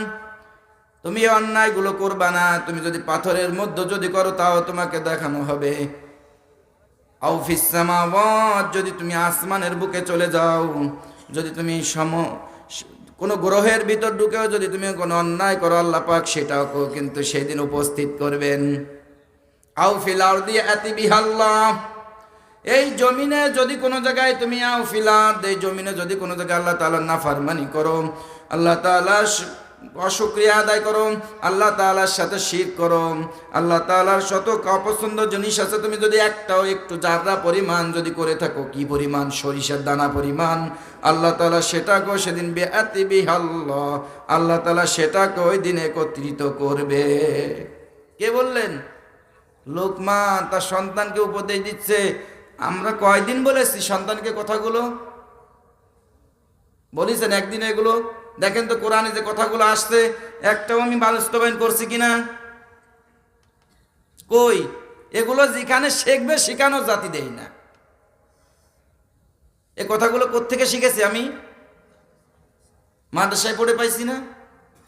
[SPEAKER 1] তুমি অন্যায়গুলো করবা না। তুমি যদি পাথরের মধ্যে যদি করো তাও তোমাকে দেখানো হবে। আও ফিস সামাওয়াত, যদি তুমি আসমানের বুকে চলে যাও, যদি তুমি কোনো গ্রহের ভিতর ঢুকেও যদি তুমি কোনো অন্যায় করো, আল্লাহ পাক সেটাও কিন্তু সেই দিন উপস্থিত করবেন। আও ফিল আরদি আতি বিহাল্লাহ, এই জমিনে যদি কোনো জায়গায় তুমি আও ফিল আরদ, এই জমিনে যদি কোনো জায়গায় আল্লাহ তাআলার নাফরমানি করো, আল্লাহ তাআলার অশুকরিয়া আদায় করো, আল্লাহ তাআলার সাথে শিরক করো, আল্লাহ তাআলার শত অপছন্দ জিনিস আছে, তুমি যদি একটাও একটু জাররা পরিমাণ যদি করে থাকো, কি পরিমাণ? সরিষার দানা পরিমাণ, আল্লাহ তাআলা সেটাকে সেদিন বিআতি বিহাল্লাহ, আল্লাহ তাআলা সেটাকে ওই দিন একত্রিত করবে। কে বললেন? লোকমান তার সন্তানকে উপদেশ দিচ্ছে। আমরা কয়দিন বলেছি সন্তানকে কথাগুলো? বলেছেন একদিন এগুলো? দেখেন তো কোরআনে যে কথাগুলো আসছে একটাও আমি বাস্তবায়ন করছি কিনা? কই? এগুলো যেখানে শিখবে সেখানেও জাতি দেই না। এ কথাগুলো কোত্থেকে শিখেছি আমি? মাদ্রাসায় পড়ে পাইছি না?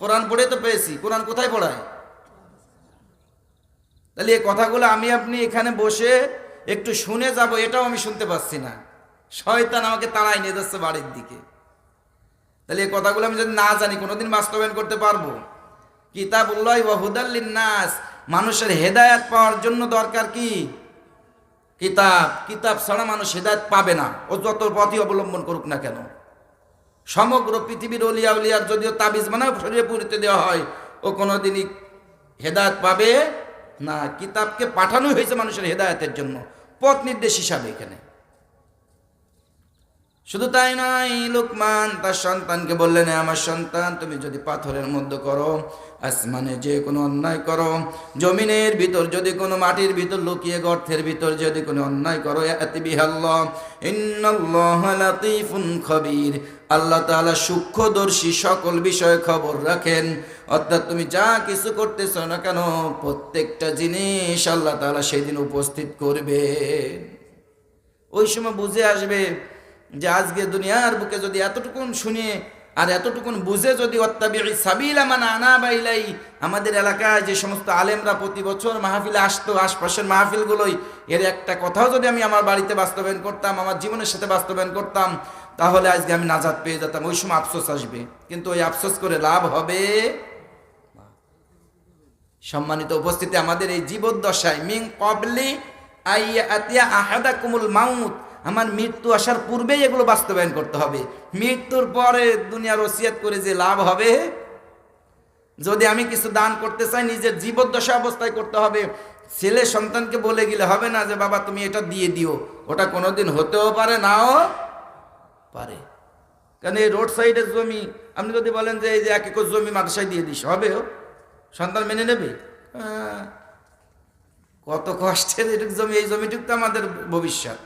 [SPEAKER 1] কোরআন পড়ে তো পেয়েছি। কোরআন কোথায় পড়ায়? তাহলে এই কথাগুলো আমি আপনি এখানে বসে একটু শুনে যাব, এটাও আমি শুনতে পাচ্ছি না। শয়তান আমাকে তাড়াই নিয়ে যাচ্ছে বাড়ির দিকে। তাহলে এই কথাগুলো আমি যদি না জানি কোনোদিন বাস্তবায়ন করতে পারবো? কিতাবুল্লাহি ওয়া হুদাল লিন্নাস, মানুষের হেদায়েত পাওয়ার জন্য দরকার কি? কিতাব। কিতাব ছাড়া মানুষ হেদায়েত পাবে না, ও যত পথই অবলম্বন করুক না কেন। সমগ্র পৃথিবীর অলিয়া উলিয়ার যদিও তাবিজ বানায় শরীরে পুরিতে দেওয়া হয়, ও কোনোদিনই হেদায়েত পাবে না। কিতাবকে পাঠানো হয়েছে মানুষের হেদায়েতের জন্য, পথ নির্দেশ হিসাবে। এখানে শুধু তাই নয়, লুকমান তার সন্তানকে বললেন, আমার সন্তান, তুমি যদি পাথরের মধ্যে করো, আসমানে যে কোনো অন্যায় করো, জমিনের ভিতর যদি কোনো মাটির ভিতর লুকিয়ে গর্তের ভিতর যদি কোনো অন্যায় করো, আতি বিহাল্লাহ ইন্নাল্লাহা লাতীফুন খবীর, আল্লাহ তাআলা সূক্ষ্মদর্শী, সকল বিষয়ে খবর রাখেন। অর্থাৎ তুমি যা কিছু করতেছো না কেন, প্রত্যেকটা জিনিস আল্লাহ তাআলা সেদিন উপস্থিত করবে। ওই সময় বুঝে আসবে যে আজকে দুনিয়ার বুকে যদি এতটুকুন শুনে আর এতটুকুন বুঝে যদি ওয়াত্তাবিউ সাবিলা মান আনাবা ইলাই, আমাদের এলাকায় যে সমস্ত আলেমরা প্রতি বছর মাহফিলে আসতো, আশপাশের মাহফিলগুলোই, এর একটা কথাও যদি আমি আমার বাড়িতে বাস্তবায়ন করতাম, আমার জীবনের সাথে বাস্তবায়ন করতাম, তাহলে আজকে আমি নাজাত পেয়ে যেতাম। ওই সময় আফসোস আসবে, কিন্তু ওই আফসোস করে লাভ হবে? সম্মানিত উপস্থিতি, আমাদের এই জীবদ্দশায় মিন ক্বাবলি আইয়াতিয়া আহাদাকুমুল মাউত, আমার মৃত্যু আসার পূর্বেই এগুলো বাস্তবায়ন করতে হবে। মৃত্যুর পরে দুনিয়ার ওসিয়ত করে যে লাভ হবে? যদি আমি কিছু দান করতে চাই, নিজের জীবদ্দশা অবস্থায় করতে হবে। ছেলে সন্তানকে বলে গেলে হবে না যে বাবা তুমি এটা দিয়ে দিও, ওটা কোনোদিন হতেও পারে, নাও পারে। কারণ এই রোড সাইডের জমি আপনি যদি বলেন যে এই যে 1 একর জমি মাদ্রাসায় দিয়ে দিস, হবে? সন্তান মেনে নেবে? কত কষ্টের এটুক জমি, এই জমিটুক তো আমাদের ভবিষ্যৎ।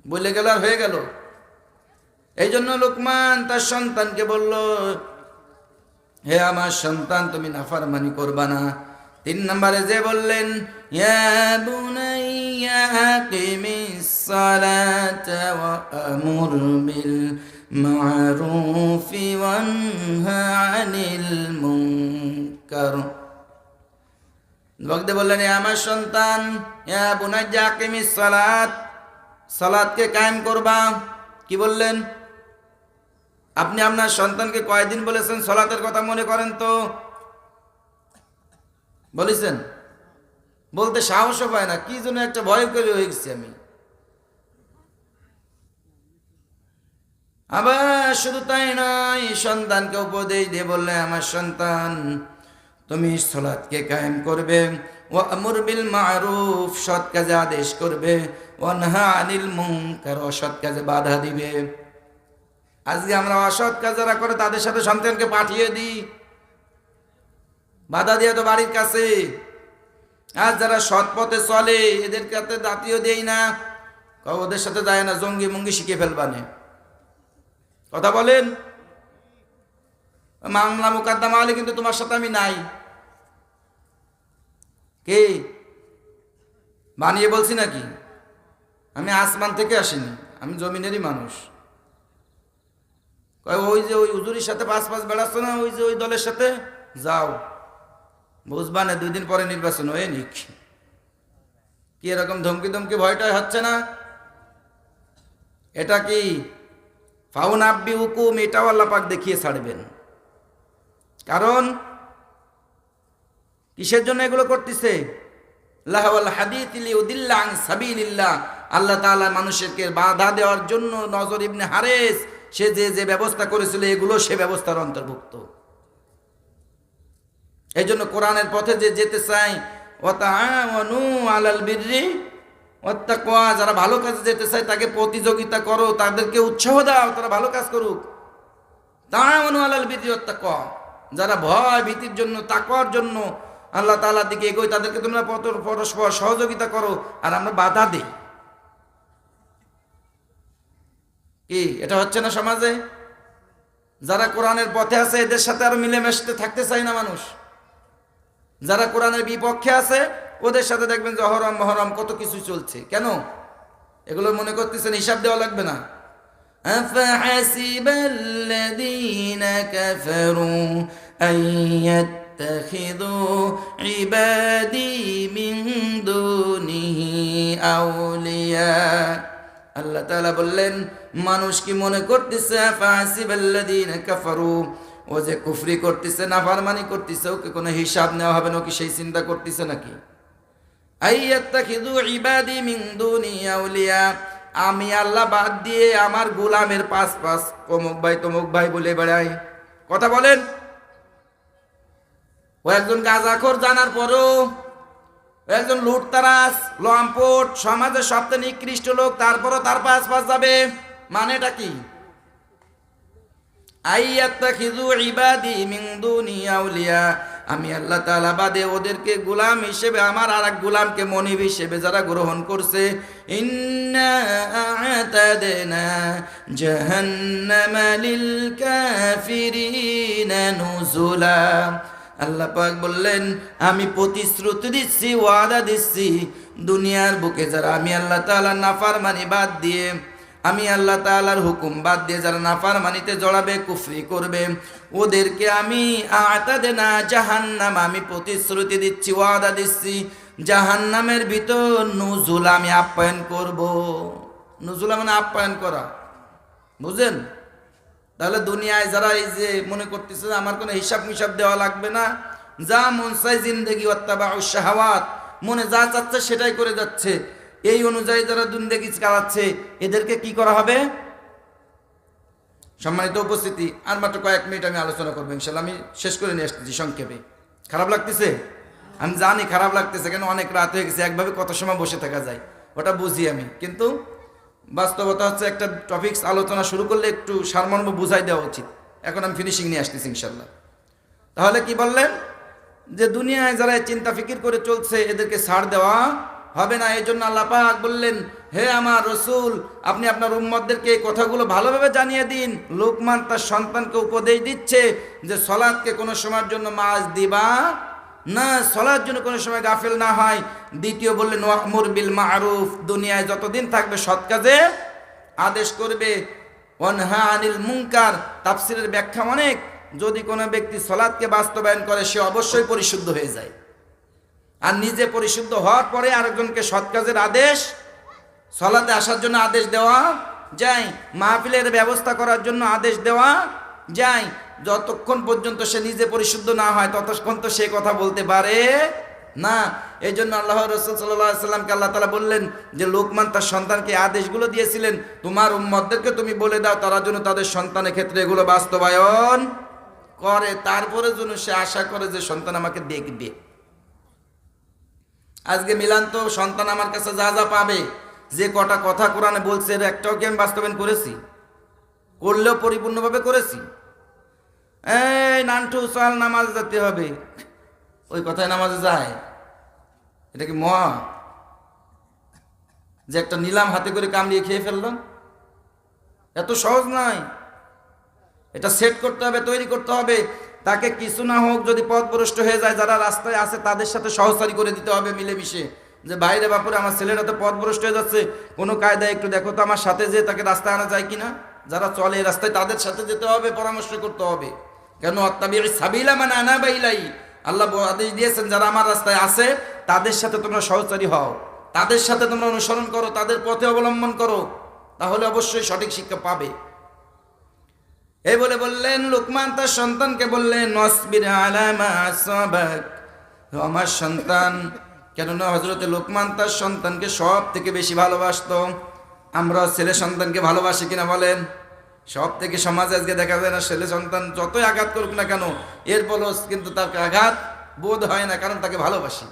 [SPEAKER 1] বলে গেল আর হয়ে গেল। এই জন্য লুকমান তার সন্তানকে বলল, হে আমার সন্তান তুমি নাফরমানি করবা না। 3 নম্বরে যে বললেন ইয়া বুনাইয়া আকিমিস সালাতা ওয়া আমুর বিল মা'রুফি ওয়ানহা আনিল মুনকার। বলতে বললেন হে আমার সন্তান ইয়া বুনাইয়া আকিমিস সালাত, সালাতকে কায়েম করবা। কি বললেন? আপনি আপনার সন্তানকে কয়দিন বলেছেন সালাতের কথা মনে করেন তো? বলেছেন? বলতে সাহসও পায় না, কি জন্য একটা ভয় করে হয়ে গেছি আমি। আবার শুধু তাই নয়, সন্তানকে উপদেশ দিয়ে বললে আমার সন্তান তুমি সালাতকে কায়েম করবে, ওয়া আমর বিল মা'রুফ সৎ কাজে আদেশ করবে, ওয়া নাহা আনিল মুনকার অসৎ কাজে বাধা দিবে। আজকে আমরা অসৎ কাজ যারা করে তাদের সাথে সন্তানকে পাঠিয়ে দিই, বাধা দিয়ে তো বাড়ির কাছে। আর যারা সৎ পথে চলে এদের কাছে দাঁতিও দেই না, ওদের সাথে যায় না, জঙ্গি মঙ্গি শিখে ফেলবানে। কথা বলেন? মামলা মুকদ্দমা হলে কিন্তু তোমার সাথে আমি নাই। কে বানিয়ে বলছি নাকি? আমি আসমান থেকে আসিনি, আমি জমিনেরই মানুষ। ওই যে ওই হুজুরির সাথে পাঁচ বেড়াচ্ছ না, ওই যে ওই দলের সাথে যাও, বুঝবা না 2 দিন পরে নির্বাচন হয়ে নিক। কি এরকম ধমকি ধমকি ভয়টাই হচ্ছে না? এটা কি ফাউন আব্বি হুকুম? এটাও আল্লাহ পাক দেখিয়ে ছাড়বেন। কারণ কিসের জন্য এগুলো করতেছে? লাহওয়াল হাদিথ লিউদিল্লা আন সাবিলিল্লাহ, আল্লাহ তাআলা মানুষকে বাধা দেওয়ার জন্য। নজর ইবনে হারেস সে যে ব্যবস্থা করেছিল এগুলো সে ব্যবস্থার অন্তর্ভুক্ত। এই জন্য কোরআনের পথে যে যেতে চাই, ওয়া তাআওয়ানু আলাল বিররি ওয়াত তাকওয়া, যারা ভালো কাজে যেতে চায় তাকে প্রতিযোগিতা করো, তাদেরকে উৎসাহ দাও তারা ভালো কাজ করুক। তাআওয়ানু আলাল বিররি ওয়াত তাকওয়া, যারা ভয় ভীতির জন্য তাকওয়ার জন্য আল্লাহ তাআলার দিকে এগোয় তাদেরকে তোমরা পরস্পর সহযোগিতা করো। আর আমরা বাধা দেই, কি এটা হচ্ছে না সমাজে? যারা কোরআনের পথে আছে এদের সাথে আর মিলেমিশে থাকতে চায় না মানুষ। যারা কোরআনের বিপক্ষে আছে ওদের সাথে দেখবেন যে হরম মহরম কত কিছু চলছে। কেন? এগুলো মনে করতেছেন হিসাব দেওয়া লাগবে না। আফাহাসিবাল্লাযীনা কাফারু আইয়াত্তাখিযু ইবাদি মিন দুনিহি আউলিয়া। আল্লাহ তাআলা বললেন মানুষ কি মনে করতেছে আফাহাসিবাল্লাযীনা কাফারু, ও যে কুফরি করতেছে নাফরমানি করতেছে ওকে কোনো হিসাব নেওয়া হবে না, কি সেই চিন্তা করতেছে নাকি? আইয়াত্তাখিযু ইবাদি মিন দুনি আউলিয়া, আমি আল্লাহ বাদ দিয়ে আমার গোলামের পাঁচ অমুক ভাই বলে বেড়াই। কথা বলেন? ও একজন গাঁজাখোর জানার পরও, একজন লুটতারাস লম্পট সমাজের সবচেয়ে নিকৃষ্ট লোক, তারপরও তার পাঁচ যাবে। মানেটা কি? আইয়াত্তাখিযু ইবাদি মিন দুনি আউলিয়া, আমি আল্লাহ তাআলা বাদে ওদেরকে গোলাম হিসেবে, আমার আরেক গোলামকে মনিব হিসেবে যারা গ্রহণ করছে। ইন্না আ'তাদনা জাহান্নামা লিল কাফিরিনা নুজুলা। আল্লাহ পাক বললেন আমি প্রতিশ্রুতি দিচ্ছি, ওয়াদা দিচ্ছি, দুনিয়ার বুকে যারা আমি আল্লাহ তাআলার নাফরমানি বাদ দিয়ে, আমি আল্লাহ তাআলার হুকুম বাদ দিয়ে যারা নাফরমানিতে জড়াবে, কুফরি করবে, ওদেরকে আমি আ'তাদনা জাহান্নাম, আমি প্রতিশ্রুতি দিচ্ছি, ওয়াদা দিচ্ছি, জাহান্নামের ভিতর নুজুল আমি আপ্যায়ন করব। নুজুল মানে আপ্যায়ন করা, বুঝেন? তাহলে দুনিয়ায় যারা এই যে মনে করতেছে আমার কোনো হিসাব মিসাব দেওয়া লাগবে না, যা মন চাই জিন্দেগি ওয়াত্তাবাউশ শাহাওয়াত, মনে যা চাচ্ছে সেটাই করে যাচ্ছে, এই অনুযায়ী যারা জিন্দেগি চালাচ্ছে এদেরকে কি করা হবে? সম্মানিত উপস্থিতি, আর মাত্র কয়েক মিনিট আমি আলোচনা করবো ইনশাল্লাহ। আমি শেষ করে নিয়ে আসতেছি সংক্ষেপে। খারাপ লাগতেছে? আমি জানি খারাপ লাগতেছে, কেন অনেক রাত হয়ে গেছে, একভাবে কত সময় বসে থাকা যায় ওটা বুঝি আমি, কিন্তু বাস্তবতা হচ্ছে একটা টপিকস আলোচনা শুরু করলে একটু সারমর্ম বুঝাই দেওয়া উচিত। এখন আমি ফিনিশিং নিয়ে আসতেছি ইনশাল্লাহ। তাহলে কি বললেন? যে দুনিয়ায় যারা চিন্তা ফিকির করে চলছে এদেরকে ছাড় দেওয়া হবে না। এই জন্য আল্লাহ পাক বললেন, হে আমার রসুল, আপনি আপনার উম্মতদেরকে এই কথাগুলো ভালোভাবে জানিয়ে দিন। লোকমান তার সন্তানকে উপদেশ দিচ্ছে যে সলাৎকে কোনো সময়ের জন্য মাজ দিবা না, সলার জন্য কোনো সময় গাফেল না হয়। দ্বিতীয় বললেন ওয়ামুর বিল মারুফ, দুনিয়ায় যতদিন থাকবে সৎ কাজে আদেশ করবে। ওয়ানহা আনিল মুনকার, তাফসিরের ব্যাখ্যা অনেক। যদি কোনো ব্যক্তি সলাৎকে বাস্তবায়ন করে সে অবশ্যই পরিশুদ্ধ হয়ে যায়, আর নিজে পরিশুদ্ধ হওয়ার পরে আরেকজনকে সৎ কাজের আদেশ, সলাতে আসার জন্য আদেশ দেওয়া যায়, মাহফিলের ব্যবস্থা করার জন্য আদেশ দেওয়া যায়। যতক্ষণ পর্যন্ত সে নিজে পরিশুদ্ধ না হয় ততক্ষণ তো সে কথা বলতে পারে না। এই জন্য আল্লাহ রসুল সাল্লাল্লাহু আলাইহি সাল্লামকে আল্লাহ তাআলা বললেন যে লোকমান তার সন্তানকে আদেশগুলো দিয়েছিলেন, তোমার উম্মতদেরকে তুমি বলে দাও তারা যেন তাদের সন্তানের ক্ষেত্রে এগুলো বাস্তবায়ন করে, তারপরে যেন সে আশা করে যে সন্তান আমাকে দেখবে। আজকে মিলান তো সন্তান আমার কাছে যা যা পাবে, যে কটা কথা কোরআনে বলছে এর একটাও কি আমি বাস্তবায়ন করেছি? করলেও পরিপূর্ণভাবে করেছি? এই নান্টু চল নামাজ যেতে হবে, ওই কথায় নামাজে যায়? এটা কি মহা যে একটা নিলাম হাতে করে কামড়িয়ে খেয়ে ফেললাম? এত সহজ নয়। এটা সেট করতে হবে, তৈরি করতে হবে। তাকে কিছু না হোক যদি পথভ্রষ্ট হয়ে যায়, যারা রাস্তায় আছে তাদের সাথে সহচারী করে দিতে হবে মিলেমিশে, যে বাইরে বাপুরে আমার ছেলেরা তো পথভ্রষ্ট হয়ে যাচ্ছে, কোনো কায়দায় একটু দেখো তো আমার সাথে যে তাকে রাস্তায় আনা যায় কিনা। যারা চলে এই রাস্তায় তাদের সাথে যেতে হবে, পরামর্শ করতে হবে। কেন আত্তাবিউ সাবিলা মান আনাবা ইলাই, আল্লাহ আদেশ দিয়েছেন যারা আমার রাস্তায় আছে তাদের সাথে তোমরা সহচারী হও, তাদের সাথে তোমরা অনুসরণ করো, তাদের পথে অবলম্বন করো, তাহলে অবশ্যই সঠিক শিক্ষা পাবে। এই বলে বললেন, লোকমান তার সন্তানকে বললেন ওয়াসবির আলা মা আসাবাক, আমার সন্তান। কেননা হযরতে লোকমান তার সন্তানকে সব থেকে বেশি ভালোবাসতো। আমরা ছেলে সন্তানকে ভালোবাসি কিনা বলেন? সব থেকে সমাজে আজকে দেখা যায় না, ছেলে সন্তান যতই আঘাত করুক না কেন এরপরও কিন্তু তার আঘাত বোধ হয় না, কারণ তাকে ভালোবাসি।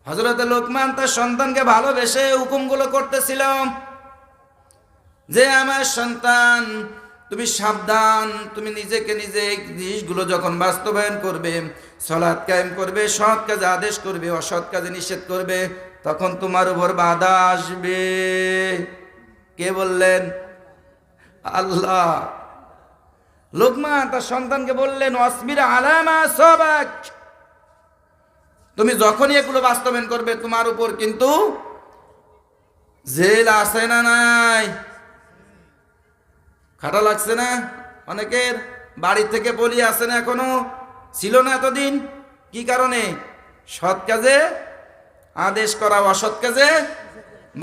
[SPEAKER 1] হযরতে লোকমান তার সন্তানকে ভালোবেসে হুকুমগুলো করতেছিল যে আমার সন্তান তুমি সাবধান, তুমি নিজেকে নিজে এই জিনিসগুলো যখন বাস্তবায়ন করবে, সালাত কায়েম করবে, সৎ কাজে আদেশ করবে, অসৎ কাজে নিষেধ করবে, তখন তোমার উপর বাধা আসবে। কে বললেন? আল্লাহ। লোকমান তার সন্তানকে বললেন ওয়াসবির আলা মা আসাবাক, তুমি যখনই এগুলো বাস্তবায়ন করবে তোমার উপর কিন্তু জেল আছে না নাই? খাটা লাগছে না? অনেকের বাড়ি থেকে বলি আসে না, এখনো ছিল না এতদিন। কি কারণে? সৎ কাজে আদেশ করা, অসৎ কাজে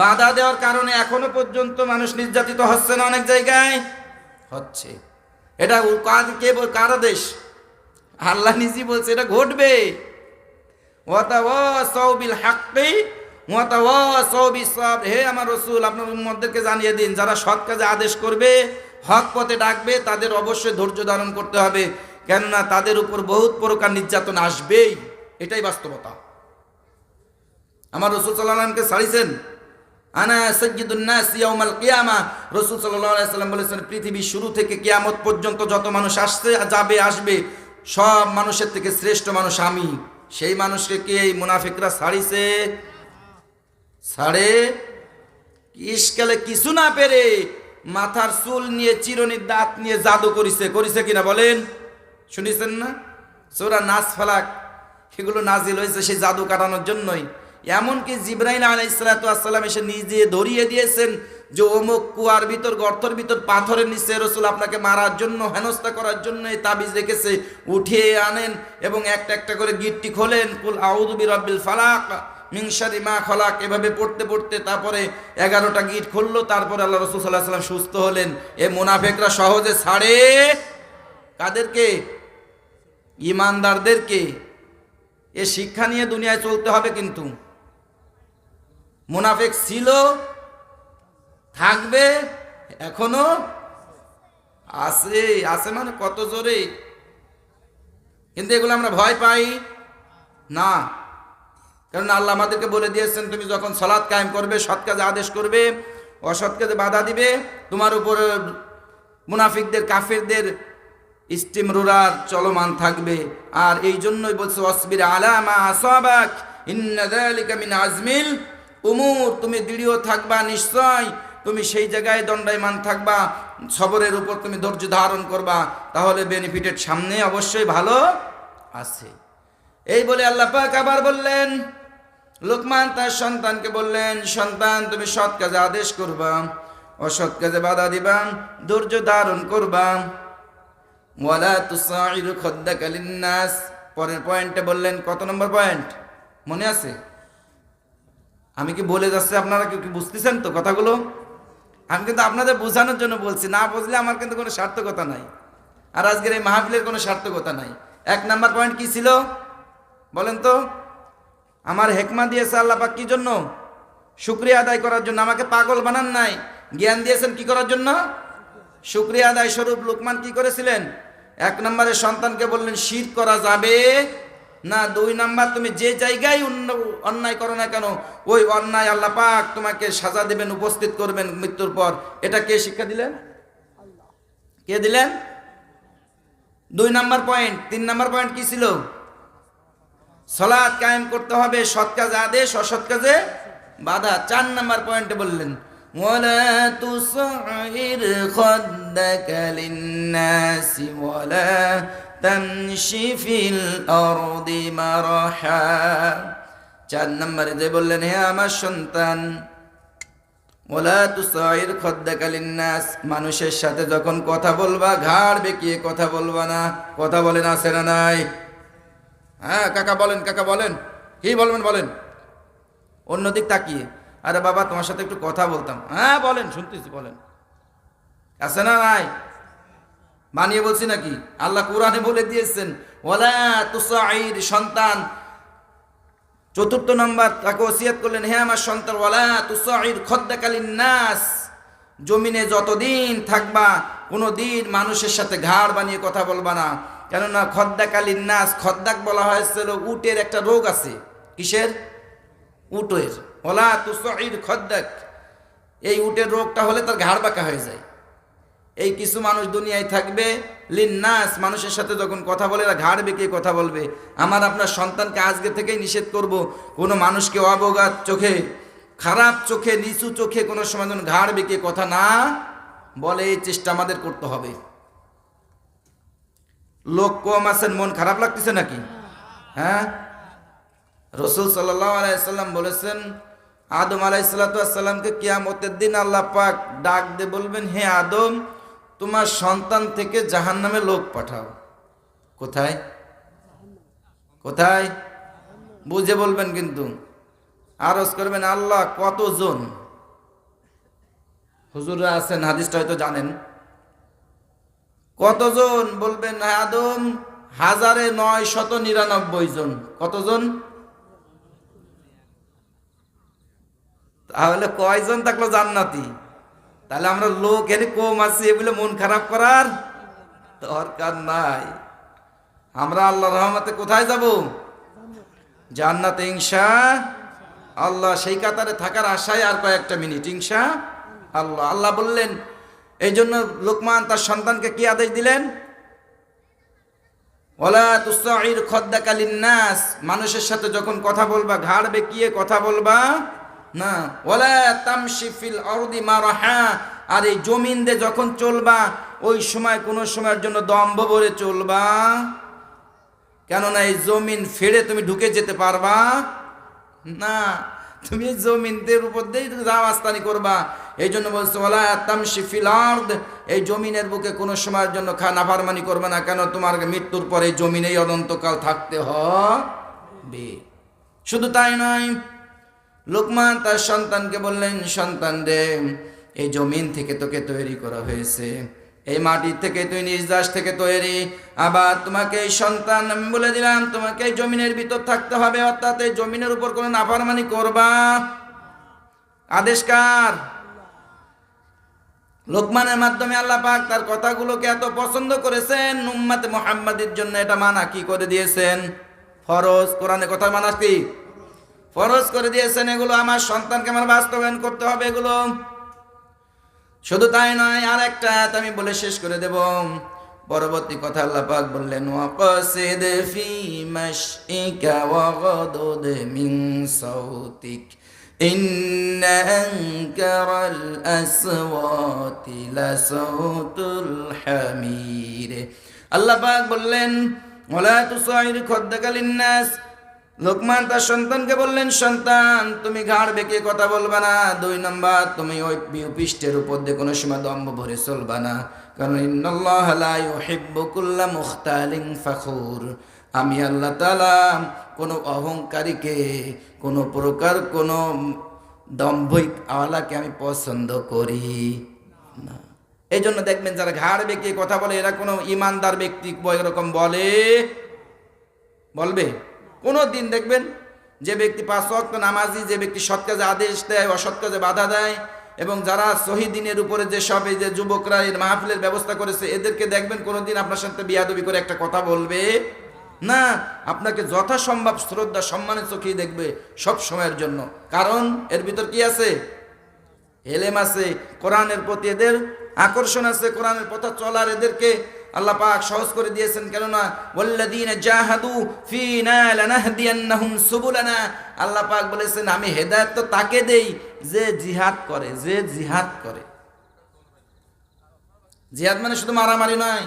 [SPEAKER 1] বাধা দেওয়ার কারণে এখনো পর্যন্ত মানুষ নির্যাতিত হচ্ছে না, অনেক জায়গায় হচ্ছে। এটা কে কার আদেশ? আল্লাহ নিজে বলছে এটা ঘটবে। ওয়াতাওয়াসাউ বিল হাক্কি ওয়াতাওয়াসাউ বিস সাবর, হে আমার রাসূল আপনার উম্মতদেরকে জানিয়ে দিন যারা সৎ কাজে আদেশ করবে, হক পথে ডাকবে, তাদের অবশ্যই ধৈর্য ধারণ করতে হবে, কেননা তাদের উপর বহুত প্রকার নির্যাতন আসবেই। এটাই বাস্তবতা। আমার রাসূল সাল্লাল্লাহু আলাইহি ওয়াসাল্লামকে ছাড়িয়েছেন, আনা সাইয়্যিদুন নাস ইয়াউমাল কিয়ামা, রাসূল সাল্লাল্লাহু আলাইহি ওয়াসাল্লাম বলেছেন পৃথিবীর শুরু থেকে কিয়ামত পর্যন্ত যত মানুষ আসবে সব মানুষের থেকে শ্রেষ্ঠ মানুষ আমি। সেই মানুষকে কি এই মুনাফিকরা ছাড়িছে? ছাড়ে? ইশকালে কিছু না পেরে মাথার চুল নিয়ে, চিরনির দাঁত নিয়ে জাদু করেছে কিনা বলেন? শুনেছেন না? সূরা নাস ফালাক এগুলো নাজিল হয়েছে সেই জাদু কাটানোর জন্যই। এমনকি জিবরাইল আলাইহিস সালাতু ওয়াস সালাম এসে নিজে ধরিয়ে দিয়েছেন যে অমুক কুয়ার ভিতর, গর্তের ভিতর, পাথরের নিচে রাসূল আপনাকে মারার জন্য, হেনস্থা করার জন্য এই তাবিজ রেখেছে, উঠিয়ে আনেন এবং একটা একটা করে গিটটি খোলেন, কুল আউযু বিরাব্বিল ফালাক মিন শাররি মা খলাক, এভাবে পড়তে পড়তে তারপরে 11টা গিট খুললো, তারপরে আল্লাহ রাসূল সাল্লাল্লাহু আলাইহি ওয়াসাল্লাম সুস্থ হলেন। এ মুনাফিকরা সহজে ছাড়ে কাদেরকে? ঈমানদারদেরকে। এ শিক্ষা নিয়ে দুনিয়ায় চলতে হবে। কিন্তু মুনাফিক ছিল, থাকবে, এখনো আছে মানে কত জোরে। কিন্তু এগুলো আমরা ভয় পাই না, কারণ আল্লাহ আমাদেরকে বলে দিয়েছেন তুমি যখন সালাত কায়েম করবে, সৎ কাজে আদেশ করবে, অসৎ কাজে বাধা দিবে, তোমার উপর মুনাফিকদের, কাফেরদের ইস্তিমরুরার চলমান থাকবে। আর এই জন্যই বলছে ওয়াসবির আলা মা আসাবাক ইন্না যালিকা মিন আজমিল উমুর, তুমি দৃঢ় থাকবা, নিশ্চয় তুমি সেই জায়গায় দণ্ডায়মান থাকবা, সবরের উপর তুমি ধৈর্য ধারণ করবা, তাহলে বেনিফিটেড সামনে অবশ্যই ভালো আছে। এই বলে আল্লাহ পাক আবার বললেন, লোকমান তার সন্তানকে বললেন, সন্তান তুমি সৎ কাজে আদেশ করবা, অসৎ কাজে বাধা দিবা, ধৈর্য ধারণ করবা। ওয়ালা তুসাইর খাদ্দাকা লিন্নাস, পরের পয়েন্টে বললেন, কত নম্বর পয়েন্ট মনে আছে? আমি কি বলে যাচ্ছি, আপনারা কি বুঝতেছেন তো কথাগুলো? আমি কিন্তু আপনাদের বোঝানোর জন্য বলছি, না বুঝলে আমার কিন্তু কোনো সার্থকতা নাই, আর আজকের এই মাহফিলের কোনো সার্থকতা নাই। 1 নাম্বার পয়েন্ট কি ছিল বলেন তো? আমার হেকমা দিয়েছে আল্লাহ পাক কি জন্য? শুকরিয়া আদায় করার জন্য। আমাকে পাগল বানান নাই, জ্ঞান দিয়েছেন কি করার জন্য? শুকরিয়া আদায় স্বরূপ লোকমান কি করেছিলেন? 1 নম্বরে সন্তানকে বললেন শিরক করা যাবে না। 2 নাম্বার, তুমি যে জায়গায় অন্যায় করো না কেন, ওই অন্যায় আল্লাহ পাক তোমাকে সাজা দেবেন, উপস্থিত করবেন মৃত্যুর পর। এটা কে শিক্ষা দিলেন? কে দিলেন? 2 নাম্বার পয়েন্ট। 3 নাম্বার পয়েন্ট কি ছিল? সালাত কায়েম করতে হবে, সৎ কাজে আদেশ, অসৎ কাজে বাধা। 4 নাম্বার পয়েন্টে বললেন, ওয়ালা তুসাইর খাদ্দাকা লিন্নাসি ওয়ালা তামশি ফিল আরদি মারহা। 4 নম্বরে যে বললেন, হে আমার সন্তান, ওয়ালা তুসাইর খাদ্দাকা লিন্নাস, মানুষের সাথে যখন কথা বলবা ঘাড় বেঁকিয়ে কথা বলবা না। কথা বলেন আছে না নাই? হ্যাঁ কাকা বলেন, কাকা বলেন, কি বলবেন বলেন। অন্যদিক তাকিয়ে, আরে বাবা তোমার সাথে একটু কথা বলতাম। হ্যাঁ বলেন, শুনতেছি, বলেন। আছে না নাই? বানিয়ে বলছি নাকি? আল্লাহ কোরআনে বলে দিয়েছেন, ওয়ালা তুসাইর, সন্তান 4 নম্বর তাকে ওসিয়ত করলেন, হে আমার সন্তান, ওয়ালা তুসাইর খাদ্দাকা লিন্নাস, জমিনে যতদিন থাকবা কোনোদিন মানুষের সাথে ঘাড় বানিয়ে কথা বলবা না। কেননা খাদ্দাকা লিন্নাস, খদ্দাক বলা হয়েছিল উটের একটা রোগ আছে। কিসের? উটের। ওয়ালা তুসাইর খাদ্দাক, এই উটের রোগটা হলে তার ঘাড় বাঁকা হয়ে যায়। এই কিছু মানুষ দুনিয়ায় থাকবে লিন্নাস, মানুষের সাথে যখন কথা বলে এরা ঘাড় বেঁকে কথা বলবে। আমার আপনার সন্তানকে আজকে থেকেই নিষেধ করব, কোনো মানুষকে অবজ্ঞার চোখে, খারাপ চোখে, নিচু চোখে কোনো সময় যেন ঘাড় বেঁকে কথা না বলে। এই চেষ্টা আমাদের করতে হবে। লোক কম আছেন, মন খারাপ লাগতেছে নাকি? হ্যাঁ, রাসূল সাল্লাল্লাহু আলাইহি সাল্লাম বলেছেন, আদম আলাইহিসসালামকে কিয়ামতের দিন আল্লাহ পাক ডাক দিয়ে বলবেন, হে আদম, তোমার সন্তান থেকে জাহান্নামে লোক পাঠাও। কোথায়? কোথায়? বুঝে বলবেন কিন্তু। আরজ করবেন, আল্লাহ কতজন? হুজুররা আছেন, হাদিসটা হয়তো জানেন। কতজন? বলবেন আদম 1999 জন। কতজন? তাহলে কয়জন থাকলো জান্নাতি? তাহলে আমরা লোক এনে কম আছি এগুলো মন খারাপ করার দরকার নাই। আমরা আল্লাহর রহমতে কোথায় যাব? জান্নাতে ইনশাআল্লাহ। সেই কাতারে থাকার আশায় আর কয়েকটা মিনিট ইনশাআল্লাহ। আল্লাহ বললেন, এই জন্য লোকমান তার সন্তানকে কি আদেশ দিলেন? ওয়ালা তুসাইর খাদ্দাকা লিন্নাস, মানুষের সাথে যখন কথা বলবা ঘাড় বেঁকিয়ে কথা বলবা না। ওয়ালা তামশি ফিল আরদি মারহা, আর এই জমিন দিয়ে যখন চলবা ওই সময় কোনো সময়ের জন্য দম্ভ ভরে চলবা। কেননা এই জমিন ফেড়ে তুমি ঢুকে যেতে পারবা না, তুমি এই জমিনদের উপর দিয়েই রাস্তানি করবা। এই জন্য বলছে ওয়ালা তামশি ফিল আরদ, এই জমিনের বুকে কোনো সময়ের জন্য নাফরমানি করবে না। কেন? তোমার মৃত্যুর পরে জমিনেই অনন্তকাল থাকতে হবে। শুধু তাই নয়, লোকমান তার সন্তানকে বললেন, সন্তান রে, এই জমিন থেকে তোকে তৈরি করা হয়েছে, এই মাটি থেকে, তুই নির্যাস থেকে তৈরি। আবার তোমাকে এই সন্তান আমি বলে দিলাম, তোমাকে এই জমিনের ভিতর থাকতে হবে, অর্থাৎ এই জমিনের উপর কোনো নাফরমানি করবা। আদেশ কার? লোকমানের মাধ্যমে আল্লাহ পাক তার কথাগুলোকে এত পছন্দ করেছেন, উম্মতে মুহাম্মাদের জন্য এটা মানা কি করে দিয়েছেন? ফরজ। কোরআনে কথা মানা কি ফরজ করে দিয়েছেন। এগুলো আমার সন্তানকে আমার বাস্তবায়ন করতে হবে এগুলো। শুধু তাই নয়, আর একটা আয়াত আমি বলে শেষ করে দেব। পরবর্তী কথা আল্লাহ পাক বললেন, ওয়াকাসিদ ফি মাশইকা ওয়াগদুদ মিন সাউতিক ইন্না আনকারাল আসওয়াতি লাসাউতুল হামির। আল্লাহ পাক বললেন ওয়ালা তুসাইর খাদ্দাকা লিন্নাস। লোকমান তার সন্তানকে বললেন, সন্তান তুমি ঘাড় বেঁকে কথা বলবা না। 2 নম্বর, তুমি ওই পৃষ্ঠের উপর দিয়ে কোনো সময় দম্ভ ভরে চলবা না, কারণ ইন্নাল্লাহা লা ইউহিব্বু কুল্লা মুখতালিন ফাখুর। আমি আল্লাহ তাআলা কোনো অহংকারীকে, কোনো প্রকার কোনো দম্ভিক আওয়ালাকে আমি পছন্দ করি না। এই জন্য দেখবেন যারা ঘাড় বেঁকে কথা বলে এরা কোনো ইমানদার ব্যক্তি এরকম বলবে কোনো দিন। দেখবেন যে ব্যক্তি 5 ওয়াক্ত নামাজি, যে ব্যক্তি সৎ কাজে আদেশ দেয়, অসৎ কাজে বাধা দেয়, এবং যারা সহি দিনের উপরে যেসব এই যে যুবকরা এর মাহফিলের ব্যবস্থা করেছে, এদেরকে দেখবেন কোনোদিন আপনার সাথে বিয়াদবি করে একটা কথা বলবে না। আপনাকে যথাসম্ভব শ্রদ্ধা সম্মানের চোখেই দেখবে সব সময়ের জন্য। কারণ এর ভিতর কি আছে? এলেম আছে, কোরআনের প্রতি এদের আকর্ষণ আছে, কোরআনের পথে চলার এদেরকে আল্লাহ পাক সহজ করে দিয়েছেন। কেননা ওয়াল্লাযীনা জাহাদু ফীনা লানাহদিয়ান্নাহুম সুবুলানা। আল্লাহ পাক বলেছেন আমি হেদায়েত তো তাকে দেই যে জিহাদ করে, যে জিহাদ করে। জিহাদ মানে শুধু মারামারি নয়,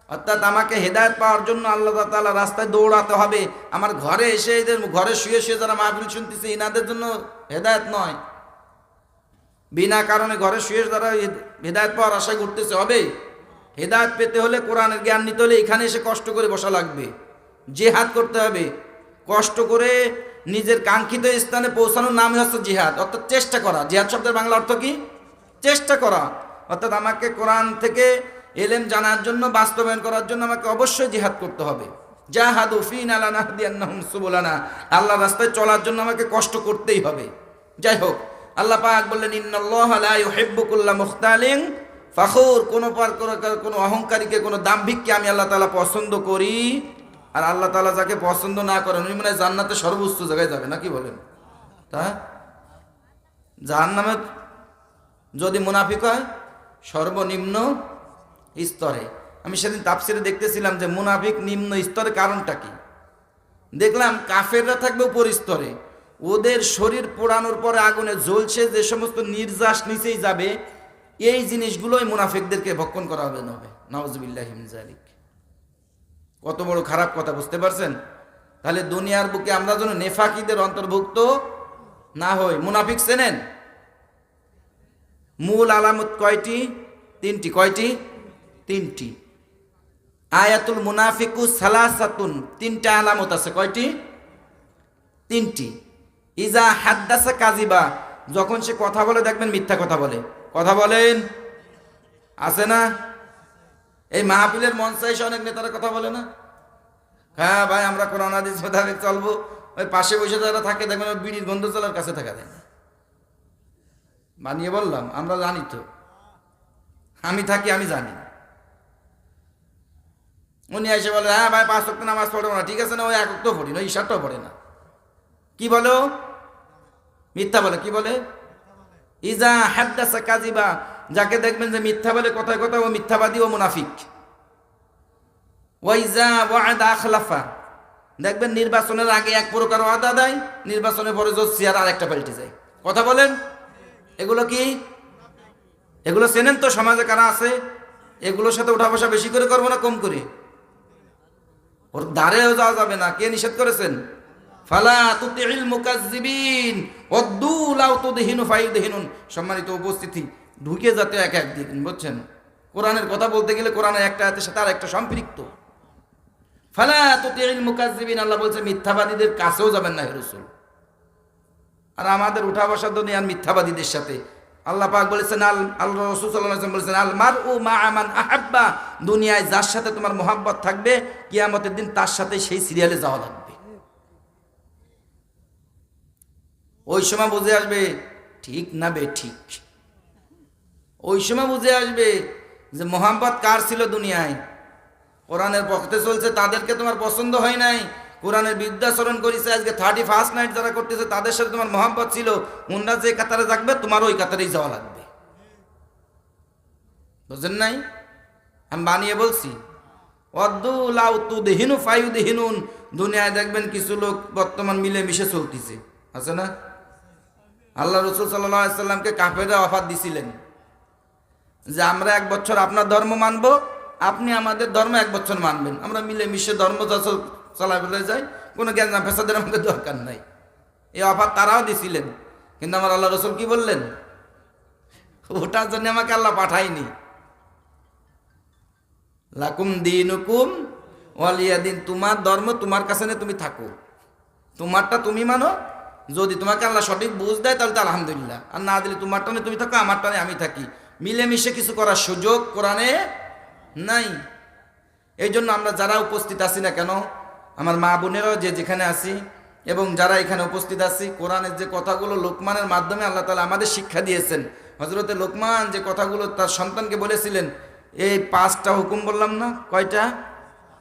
[SPEAKER 1] অর্থাৎ আমাকে হেদায়েত পাওয়ার জন্য আল্লাহ তাআলা রাস্তায় দৌড়াতে হবে। আমার ঘরে এসে এদের ঘরে শুয়ে শুয়ে যারা মাহফিল শুনতেছে এনাদের জন্য হেদায়েত নয়। বিনা কারণে ঘরে শুয়ে যারা হেদায়েত পাওয়ার আশায় ঘুরতেছে, হবে? হেদায়েত পেতে হলে, কোরআনের জ্ঞান নিতে হলে এখানে এসে কষ্ট করে বসা লাগবে, জিহাদ করতে হবে। কষ্ট করে নিজের কাঙ্ক্ষিত স্থানে পৌঁছানোর নামই হচ্ছে জিহাদ, অর্থাৎ চেষ্টা করা। জিহাদ শব্দের বাংলা অর্থ কি? চেষ্টা করা। অর্থাৎ আমাকে কোরআন থেকে এলেম জানার জন্য, বাস্তবায়ন করার জন্য আমাকে অবশ্যই জিহাদ করতে হবে। জাহাদু ফীনা লানাহদিয়ান্নাহুম সুবুলানা। আল্লাহর রাস্তায় চলার জন্য আমাকে কষ্ট করতেই হবে। যাই হোক, আল্লাহ পাক বললেন ইন্নাল্লাহা লা ইউহিব্বু কুল্লা মুখতালিন ফাখুর। কোনো অহংকারীকে, কোনো দাম্ভিককে আমি আল্লাহ তাআলা পছন্দ করি। আর আল্লাহ তাআলা যাকে পছন্দ না করেন উনি মানে জান্নাতে সর্বোচ্চ জায়গায় যাবে, নাকি বলেন? তা জাহান্নামে যদি মুনাফিক হয় সর্বনিম্ন স্তরে। আমি সেদিন তাফসিরে দেখতেছিলাম যে মুনাফিক নিম্ন স্তরে কারণটা কি। দেখলাম কাফেররা থাকবে উপর স্তরে, ওদের শরীর পোড়ানোর পরে আগুনে জ্বলছে, যে সমস্ত নির্যাস নিচেই যাবে, এই জিনিসগুলোই মুনাফিকদেরকে ভক্ষণ করা হবে। নাউজুবিল্লাহি মিন যালিক। কত বড় খারাপ কথা, বুঝতে পারছেন? তাহলে দুনিয়ার বুকে আমরা যেন নেফাকিদের অন্তর্ভুক্ত না হই। মুনাফিক চেনেন? মূল আলামত কয়টি? 3টি। কয়টি? 3টি। আয়াতুল মুনাফিকু সালাসাতুন, 3টা আলামত আছে। কয়টি? 3টি। ইজা হাদ্দাসা কাযিবা, যখন সে কথা বলে দেখবেন মিথ্যা কথা বলে। কথা বলেন, আছে না? এই মাহফিলের মঞ্চে এসে অনেক নেতারা কথা বলে না? হ্যাঁ ভাই আমরা কোরআন হাদিস মোতাবেক চলবো। ওই পাশে বসে যারা থাকে দেখবেন বিড়ির গন্ধ চলার কাছে থাকা যায় না। বানিয়ে বললাম, আমরা জানি তো, আমি থাকি, আমি জানি। উনি এসে বলে হ্যাঁ ভাই 5 ওয়াক্ত নামাজ পড়বো না, ঠিক আছে না, ওই 1 ওয়াক্ত পড়ি না, ওই ইশারটাও পড়ে না। কি বলো? মিথ্যা বলে। কি বলে? ইজা হাদ্দাসা কাযিবা, যাকে দেখবেন যে মিথ্যা বলে কথায় কথায়, ও মিথ্যাবাদী, ও মুনাফিক। ওয়াইজা ওয়া'দা আখলাফা, দেখবেন নির্বাচনের আগে এক প্রকার ওয়াদা দেয়, নির্বাচনের পরে জোসিয়ার আরেকটা পাল্টে যায়। কথা বলেন, এগুলো কি? এগুলো চেনেন তো? সমাজে কারা আছে? এগুলোর সাথে উঠা বসা বেশি করে করবো না কম করে? ওর দ্বারেও যাওয়া যাবে না। কে নিষেধ করেছেন? ফালা তুতিল মুকাজ্জিবিন ওয়াদ্দু লাউ তুদহিনু ফায়ুদহিনুন। সম্মানিত উপস্থিতি, ঢুকে যাতে এক দিন, বুঝছেন? কোরআনের কথা বলতে গেলে কোরআনের একটা আয়াতের সাথে আর একটা সম্পৃক্ত। ফালা তুতিল মুকাজ্জিবিন, আল্লাহ বলছে মিথ্যাবাদীদের কাছেও যাবেন না হে রাসূল। আর আমাদের উঠা বসা দুনিয়ার মিথ্যাবাদীদের সাথে আল্লাহ পাক বলেছেন, আল্লাহ রাসূল সাল্লাল্লাহু আলাইহি ওয়াসাল্লাম বলেছেন আল মারউ মা'a মান আহাব্বা, দুনিয়ায় যার সাথে তোমার মোহাব্বত থাকবে কিয়ামতের দিন তার সাথে সেই সিরিয়ালে যাওয়া লাগবে। ওই সময় বুঝে আসবে ঠিক না বে ঠিক। ওই সময় বুঝে আসবে যে মোহাম্মত কার ছিল দুনিয়ায়। কোরআনের পক্ষে চলছে তাদেরকে তোমার পছন্দ হয় নাই, কোরআনের বিদ্যাচরণ করেছে, আজকে 31st নাইট যারা করতেছে তাদের সাথে তোমার মোহাম্মত ছিল, ওনারা যে কাতারে থাকবে তোমার ওই কাতারেই যাওয়া লাগবে। বুঝেন নাই? আমি বানিয়ে বলছি। ওয়াদ্দু লাউ তুদহিনু ফায়ুদহিনুন, দুনিয়ায় দেখবেন কিছু লোক বর্তমান মিলে মিশে চলতেছে, আছে না? আল্লাহ রসুল সাল্লাল্লাহু আলাইহি সাল্লামকে কাফেররা অফার দিছিলেন যে আমরা 1 বছর আপনার ধর্ম মানব, আপনি আমাদের ধর্ম 1 বছর মানবেন, আমরা মিলেমিশে ধর্ম চলাই বলে যাই, কোনো জ্ঞান ফেসাদের আমাদের দরকার নাই। এই অফার তারাও দিছিলেন, কিন্তু আমার আল্লাহ রসুল কি বললেন? ওটার জন্য আমাকে আল্লাহ পাঠায়নি। লাকুম দীনুকুম ওয়ালিয়া দিন, তোমার ধর্ম তোমার কাছে নিয়ে তুমি থাকো, তোমারটা তুমি মানো। যদি তোমাকে আল্লাহ সঠিক বুঝ দেয় তাহলে তো আলহামদুলিল্লাহ, আর না দিলে তোমারটা নিয়ে তুমি থাকো, আমারটা নিয়ে আমি থাকি। মিলেমিশে কিছু করার সুযোগ কোরআনে নাই। এই জন্য আমরা যারা উপস্থিত আছি না কেন, আমার মা বোনেরাও যে যেখানে আছি এবং যারা এখানে উপস্থিত আছি, কোরআনের যে কথাগুলো লোকমানের মাধ্যমে আল্লাহ তাআলা আমাদের শিক্ষা দিয়েছেন। হযরতে লোকমান যে কথাগুলো তার সন্তানকে বলেছিলেন, এই 5টা হুকুম বললাম না, কয়টা?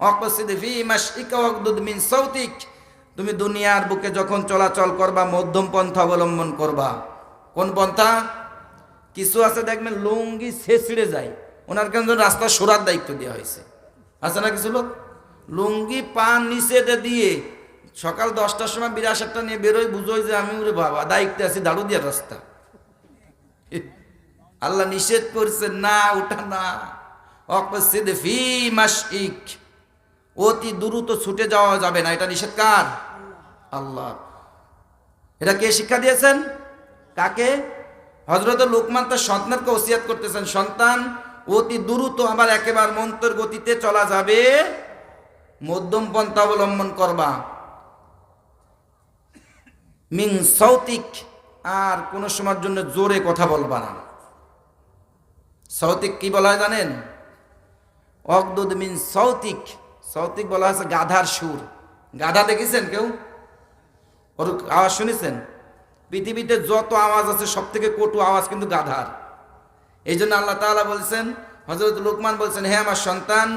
[SPEAKER 1] ওয়াকসিদ ফি মাশইকা ওয়াগদুদ মিন সাউতিক, তুমি দুনিয়ার বুকে যখন চলাচল করবা মধ্যম পন্থা অবলম্বন করবা। কোন পন্থা? কিছু আছে দেখবেন লুঙ্গি ছেঁচড়ে যায়, ওনার কেন রাস্তা সরার দায়িত্ব দেওয়া হয়েছে, আছে না কিছু লোক লুঙ্গি পান নিচে দিয়ে সকাল 10টার সময় 82টা নিয়ে বেরোয়, বুঝোই যে আমি ওরে বাবা দায়িত্বে আছি দাঁড়ু দিয়ে রাস্তা। আল্লাহ নিষেধ করছে না, ওটা না। ওয়াকসিদ ফি মাশইক, অতি দ্রুত ছুটে যাওয়া যাবে না, এটা নিষেধ কার? আল্লাহ। এটা কে শিক্ষা দিয়েছেন? কাকে? হযরত লোকমান তার সন্তানকে ওসিয়াত করতেছেন, সন্তান অতি দ্রুত আবার একেবারে মন্ত্রের গতিতে চলা যাবে, মধ্যম পন্থা অবলম্বন করবা। মিন সাউতিক, আর কোন সময়ের জন্য জোরে কথা বলবা না। সাউতিক কি বলা হয় জানেন? ওয়াগদুদ মিন সাউতিক, সাউতিক বলা হচ্ছে গাধার সুর। গাধা দেখেছেন কেউ? ওর আওয়াজ শুনেছেন? পৃথিবীতে যত আওয়াজ আছে সব থেকে কটু আওয়াজ কিন্তু গাধার। এই জন্য আল্লাহ তাআলা বলছেন, হযরত লোকমান বলছেন, হে আমার সন্তান,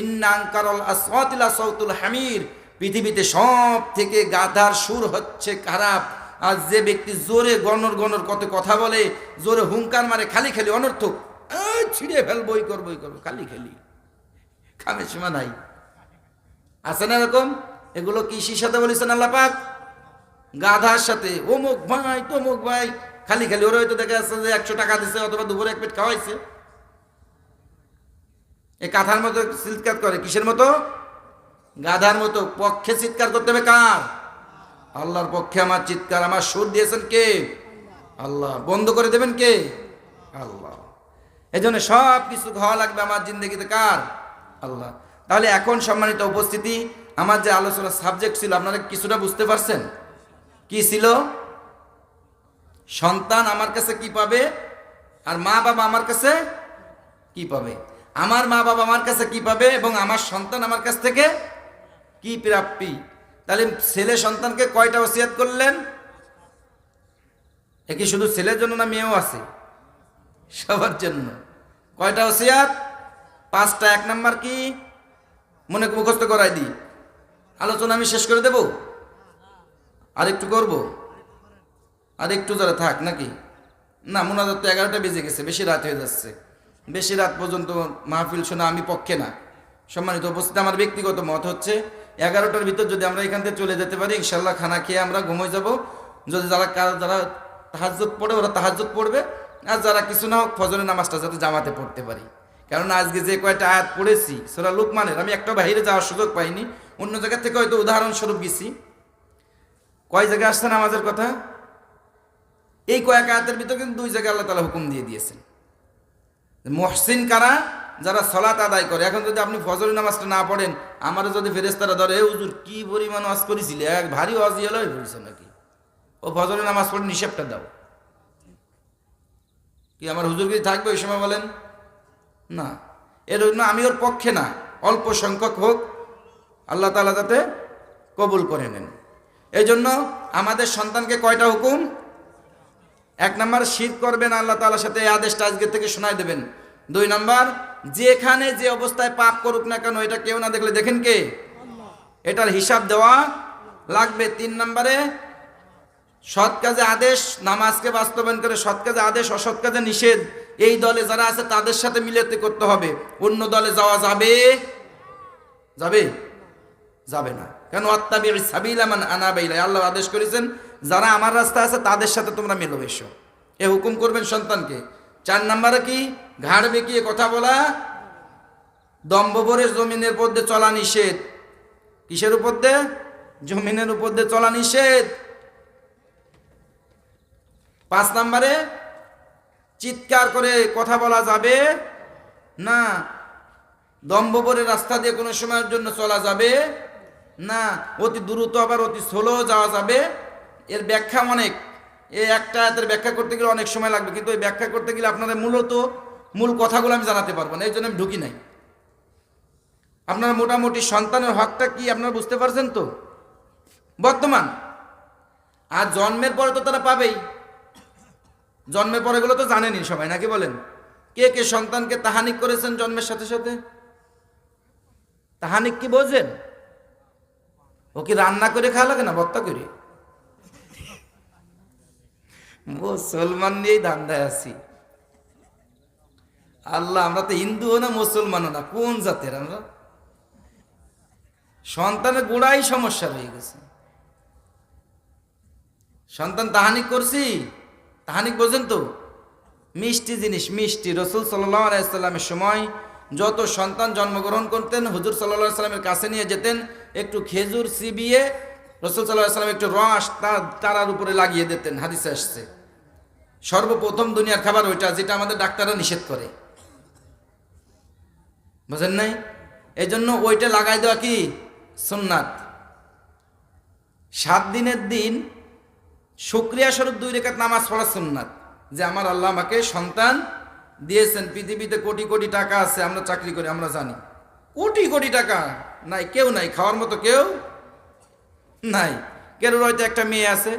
[SPEAKER 1] ইন্না আনকারাল আসওয়াতি লা সাউতুল হামির, পৃথিবীতে সব থেকে গাধার সুর হচ্ছে খারাপ। আর যে ব্যক্তি জোরে গণর গণর কত কথা বলে, জোরে হুঙ্কার মারে, খালি খালি অনর্থক, ছিঁড়ে ফেলবো, বই করবো খালি খালি, খামের সীমা নাই। আছে না এরকম? এগুলো কিসের সাথে বলেছেন আল্লাহ পাক? গাধার সাথে। অমুক ভাই তমুক ভাই, খালি খালি। ওরা হয়তো দেখা যাচ্ছে যে 100 টাকা দিছে অথবা দুপুরে 1 পেট খাওয়াইছে, এই কাঁথার মতো চিৎকার করে। কিসের মতো? গাধার মতো। পক্ষে চিৎকার করতে হবে কার? আল্লাহর পক্ষে আমার চিৎকার। আমার সুর দিয়েছেন কে? আল্লাহ। বন্ধ করে দেবেন কে? আল্লাহ। এই জন্য সব কিছু হওয়া লাগবে আমার জিন্দগিতে কার? আল্লাহ। তাহলে এখন সম্মানিত উপস্থিতি, আমার যে আলোচনার সাবজেক্ট ছিল আপনারা কিছুটা বুঝতে পারছেন? কি ছিল? সন্তান আমার কাছে কি পাবে, আর মা বাবা আমার কাছে কি পাবে। আমার মা বাবা আমার কাছে কি পাবে এবং আমার সন্তান আমার কাছ থেকে কি প্রাপ্তি। তাহলে ছেলে সন্তানকে কয়টা ওসিয়াত করলেন? এ কি শুধু ছেলের জন্য না মেয়েও আছে? সবার জন্য। কয়টা ওসিয়াত? 5টা। 1 নাম্বার কি? মনে মুখস্থ করাই দিই, আলোচনা আমি শেষ করে দেব। আরেকটু করব, আরেকটু যারা থাক নাকি? না, মোনাজাত তো 11টা বেজে গেছে, বেশি রাত হয়ে যাচ্ছে। বেশি রাত পর্যন্ত মাহফিল শোনা আমি পক্ষে না। সম্মানিত উপস্থিতি, আমার ব্যক্তিগত মত হচ্ছে 11টার ভিতর যদি আমরা এখান থেকে চলে যেতে পারি, ইনশাল্লাহ খানা খেয়ে আমরা ঘুমিয়ে যাব। যদি যারা তাহাজ্জুদ পড়ে ওরা তাহাজ্জুদ পড়বে, আর যারা কিছু না হোক ফজরের নামাজটা যাতে জামাতে পড়তে পারি। কারণ আজকে যে কয়টা আয়াত পড়েছি সূরা লুকমানের, আমি একটা বাইরে যাওয়ার সুযোগ পাইনি, অন্য জায়গা থেকে হয়তো উদাহরণস্বরূপ গেছি। কয় জায়গায় আসছে নামাজের কথা? এই কয়েক আয়াতের ভিতর কিন্তু 2 জায়গায় আল্লাহ তাআলা হুকুম দিয়ে দিয়েছেন। মুহসিন কারা? যারা সালাত আদায় করে। এখন যদি আপনি ফজরের নামাজটা না পড়েন, আমারও যদি ফেরেশতারা ধরে, এ হুজুর কি পরিমাণ ওয়াজ করেছিলে, এক ভারী ওয়াজ ইয়েলো হয়ে পড়েছে নাকি, ও ফজরের নামাজ পড়ে নিষেধটা দাও। কি আমার হুজুর কি থাকবে ওই সময়? বলেন না। এর জন্য আমি ওর পক্ষে না, অল্প সংখ্যক হোক, আল্লাহ তাআলা যাতে কবুল করে নেন। এই জন্য আমাদের সন্তানকে কয়টা হুকুম? 1 নাম্বার, শিরক করবেন আল্লাহ তাআলার সাথে, এই আদেশটা আজকে থেকে শোনায় দেবেন। 2 নাম্বার, যেখানে যে অবস্থায় পাপ করুক না কেন, এটা কেউ না দেখলে দেখেন কে? এটার হিসাব দেওয়া লাগবে। 3 নাম্বারে, সৎ কাজে আদেশ, নামাজকে বাস্তবায়ন করে সৎ কাজে আদেশ, অসৎ কাজে নিষেধ। এই দলে যারা আছে তাদের সাথে মিলাতে করতে হবে। অন্য দলে যাওয়া যাবে? যাবে? যাবে না। কেন? আত্তাবিউ সাবিলা মান আনাবা ইলাইহি, আল্লাহ আদেশ করেছেন যারা আমার রাস্তা আছে তাদের সাথে তোমরা মেলোবেশো, এ হুকুম করবেন সন্তানকে। 4 নম্বরে কি, ঘাড় বেঁকিয়ে কথা বলা, দম্ভ ভরে জমিনের উপর দিয়ে চলা নিষেধ। কিসের উপর দিয়ে? জমিনের উপর দিয়ে চলা নিষেধ। 5 নম্বরে চিৎকার করে কথা বলা যাবে না, দম্ভ ভরে রাস্তা দিয়ে কোনো সময়ের জন্য চলা যাবে না, অতি দ্রুত আবার অতি স্লো যাওয়া যাবে। এর ব্যাখ্যা অনেক, এই একটা আয়াতের ব্যাখ্যা করতে গেলে অনেক সময় লাগবে, কিন্তু এই ব্যাখ্যা করতে গেলে আপনাদের মূল কথাগুলো আমি জানাতে পারবো না, এই জন্য আমি ঢুকি নাই। আপনারা মোটামুটি সন্তানের হকটা কি আপনারা বুঝতে পারছেন তো বর্তমান? আর জন্মের পরে তো তারা পাবেই, জন্মের পরে গুলো তো জানেনি সবাই, নাকি বলেন? কে কে সন্তানকে তাহানিক করেছেন জন্মের সাথে সাথে? তাহানিক কি বোঝেন? ও কি রান্না করে খাওয়া লাগে না ভর্তা করে? মুসলমান নিয়েই ধান্দায় আছি। আল্লাহ, আমরা তো হিন্দুও না মুসলমানও না, কোন জাতের আমরা? সন্তানের গোড়াই সমস্যা হয়ে গেছে। সন্তান তাহানিক করছি, তাহানিক বোঝেন তো? মিষ্টি জিনিস, মিষ্টি। রসুল সাল্লাল্লাহু আলাইহি সাল্লামের সময় যত সন্তান জন্মগ্রহণ করতেন, হুজুর সাল্লাল্লাহু আলাইহি সাল্লামের কাছে নিয়ে যেতেন, একটু খেজুর চিবিয়ে রসুল সাল্লাল্লাহু আলাইহি সাল্লাম একটু রস তারার উপরে লাগিয়ে দিতেন। হাদিসে আসছে সর্বপ্রথম দুনিয়ার খাবার ওইটা, যেটা আমাদের ডাক্তাররা নিষেধ করে, বুঝেন নাই? এই জন্য ওইটা লাগাই দেওয়া কি সুন্নাত। 7 দিনের দিন শুকরিয়া স্বরূপ 2 রাকাত নামাজ পড়া সুন্নাত, যে আমার আল্লাহ আমাকে সন্তান দিয়েছেন। পৃথিবীতে কোটি কোটি টাকা আছে, আমরা চাকরি করি, আমরা জানি কোটি কোটি টাকা নাই, কেউ নাই খাওয়ার মতো, কেউ নাই। কেউ হয়তো একটা মেয়ে আছে,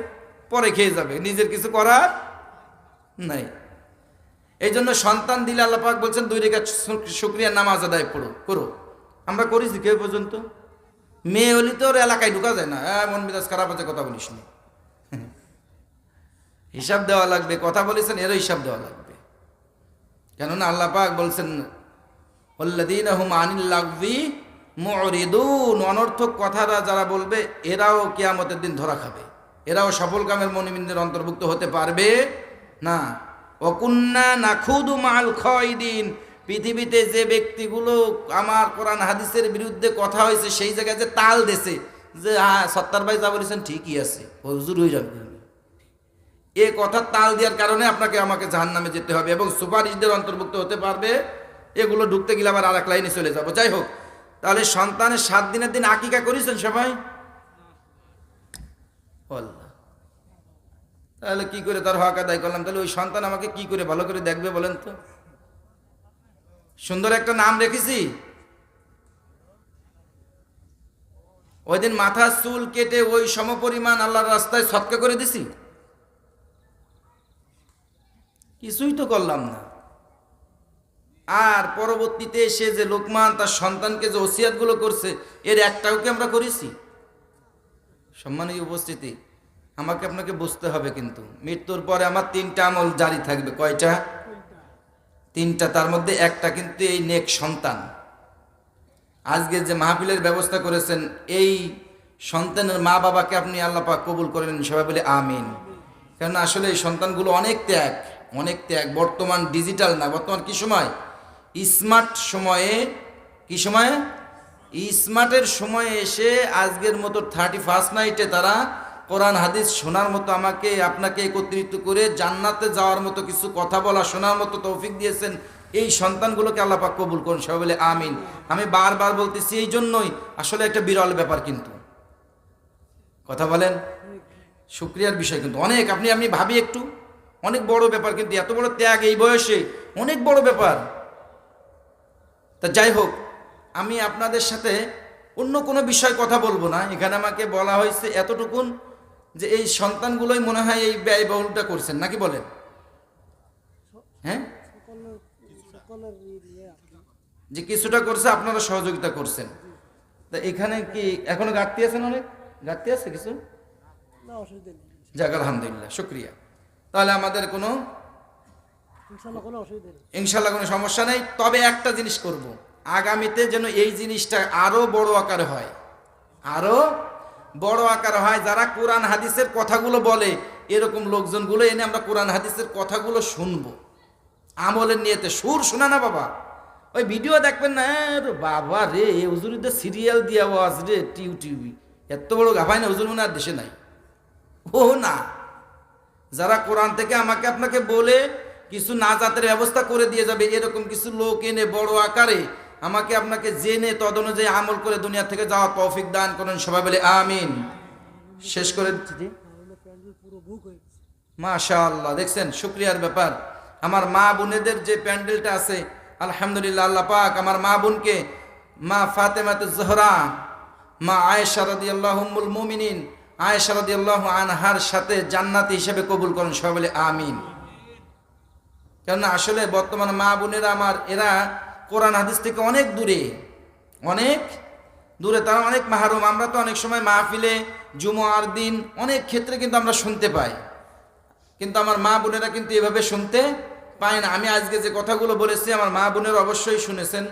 [SPEAKER 1] পরে খেয়ে যাবে, নিজের কিছু করার নাই। এই জন্য সন্তান দিলে আল্লাহ পাক বলছেন 2 রাকাত শুকরিয়া নামাজ আদায় করো। আমরা করেছি কেউ পর্যন্ত? মেয়ে হলি তো ওর এলাকায় ঢুকা যায় না, মন মেজাজ খারাপ আছে কথা বলিস নি, হিসাব দেওয়া লাগবে। কথা বলেছেন এরও হিসাব দেওয়া লাগবে, কেননা আল্লাহ পাক বলছেন ওয়াল্লাযীনা হুম আনিল লাগযি মুরিদুন, অনর্থক কথারা যারা বলবে এরাও কিয়ামতের দিন ধরা খাবে, এরাও সফল কামের মুমিনদের অন্তর্ভুক্ত হতে পারবে না। ওয়াকুন্না নাখুদু মাল খায়দিন, পৃথিবীতে যে ব্যক্তিগুলো আমার কোরআন হাদিসের বিরুদ্ধে কথা হয়েছে সেই জায়গায় যে তাল দেছে, যে সত্তার ভাই যা বলেছেন ঠিকই আছে, হুজুর হয়ে যাবে, এ কথা তাল দেওয়ার কারণে আপনাকে আমাকে জাহান্নামে যেতে হবে এবং সুপারিশদের অন্তর্ভুক্ত হতে পারবে, এগুলো ঢুকতে গেলে আবার আরেক লাইনে চলে যাব। যাই হোক, তাহলে সন্তানের 7 দিনের দিন আকিকা করেছেন সবাই? তাহলে কি করে তার হক আদায় করলাম? তাহলে ওই সন্তান আমাকে কি করে ভালো করে দেখবে বলেন তো? সুন্দর একটা নাম রেখেছি, ওই দিন মাথার চুল কেটে ওই সমপরিমাণ আল্লাহর রাস্তায় সৎকা করে দিছি, কিছুই তো করলাম না। আর পরবর্তীতে এসে যে লোকমান তার সন্তানকে যে ওসিয়াতগুলো করছে, এর একটাও কি আমরা করেছি? সম্মানীয় উপস্থিতি, আমাকে আপনাকে বুঝতে হবে, কিন্তু মৃত্যুর পরে আমার 3টা আমল জারি থাকবে। কয়টা? 3টা, তার মধ্যে একটা কিন্তু এই নেক সন্তান। আজকে যে মাহফিলের ব্যবস্থা করেছেন, এই সন্তানের মা বাবাকে আপনি আল্লাহ পাক কবুল করেন, সবাই বলে আমিন। কারণ আসলে এই সন্তানগুলো অনেক ত্যাগ, অনেক ত্যাগ। বর্তমান ডিজিটাল না, বর্তমান কি সময়? স্মার্ট সময়ে। কি সময়ে? স্মার্টের সময়ে এসে আজকের মতো 31st নাইটে তারা কোরআন হাদিস শোনার মতো, আমাকে আপনাকে একত্রিত করে জান্নাতে যাওয়ার মতো কিছু কথা বলা, শোনার মতো তৌফিক দিয়েছেন। এই সন্তানগুলোকে আল্লাহ পাক কবুল করুন, সবাই বলে আমিন। আমি বারবার বলতেছি এই জন্যই, আসলে একটা বিরল ব্যাপার, কিন্তু কথা বলেন, শুকরিয়ার বিষয় কিন্তু অনেক। আমি ভাবি একটু, অনেক বড় ব্যাপার, কিন্তু এত বড় ত্যাগ এই বয়সে অনেক বড় ব্যাপার। তা যাই হোক, আমি আপনাদের সাথে অন্য কোনো বিষয় কথা বলবো না। এখানে আমাকে বলা হয়েছে এতটুকুন, যে এই সন্তানগুলোই মনে হয় এই ব্যয়বহুলটা করছেন, নাকি বলেন? হ্যাঁ, যে কিছুটা করছে, আপনারা সহযোগিতা করছেন। তা এখানে কি এখনো ঘাটতি আছেন? অনেক ঘাটতি আছে কিছু? যাক, আলহামদুলিল্লাহ, শুকরিয়া। তাহলে আমাদের কোনো ইনশাল্লাহ কোনো সমস্যা নেই। তবে একটা জিনিস করব, আগামীতে যেন এই জিনিসটা আরো বড় আকারে হয়, আরো বড় আকার হয়। যারা কোরআন হাদিসের কথাগুলো বলে এরকম লোকজনগুলো এনে আমরা কোরআন হাদিসের কথাগুলো শুনবো, আমলের নিয়েতে। সুর শোনা না বাবা, ওই ভিডিও দেখবেন না, আরে বাবা রে হুজুরিদের সিরিয়াল দিয়া ওয়াজ রে, টিউবি এত বড় গাফায় না, হুজুর মনে আর দেশে নাই। ও না, যারা কোরআন থেকে আমাকে আপনাকে বলে কিছু নাজাতের ব্যবস্থা করে দিয়ে যাবে, এরকম কিছু লোক এনে বড় আকারে আমাকে আপনাকে জেনে তদ অনুযায়ী আমল করে দুনিয়া থেকে যাওয়া তৌফিক দান করেন, সবাই বলে আমিন। শেষ করে দিচ্ছি। মাশাআল্লাহ, দেখছেন শুকরিয়ার ব্যাপার। আমার মা বোনেদের যে প্যান্ডেলটা আছে, আলহামদুলিল্লাহ, আল্লাহ পাক আমার মা বোনকে, মা ফাতেমাতুজ জোহরা, মা আয়েশা রাদিয়াল্লাহু উম্মুল মুমিনিন আয়েশা রাদিয়াল্লাহু আনহার সাথে জান্নাতি হিসেবে কবুল করেন, সবাই বলে আমিন। কেননা আসলে বর্তমান মা বোনেরা আমার, এরা কোরআন হাদিস থেকে অনেক দূরে, অনেক দূরে, তারা অনেক মাহরুম। আমরা তো অনেক সময় মাহফিলে জুমার দিন অনেক ক্ষেত্রে কিন্তু আমরা শুনতে পাই, কিন্তু আমার মা বোনেরা কিন্তু এভাবে শুনতে পায় না। আমি আজকে যে কথাগুলো বলেছি আমার মা বোনেরা অবশ্যই শুনেছেন,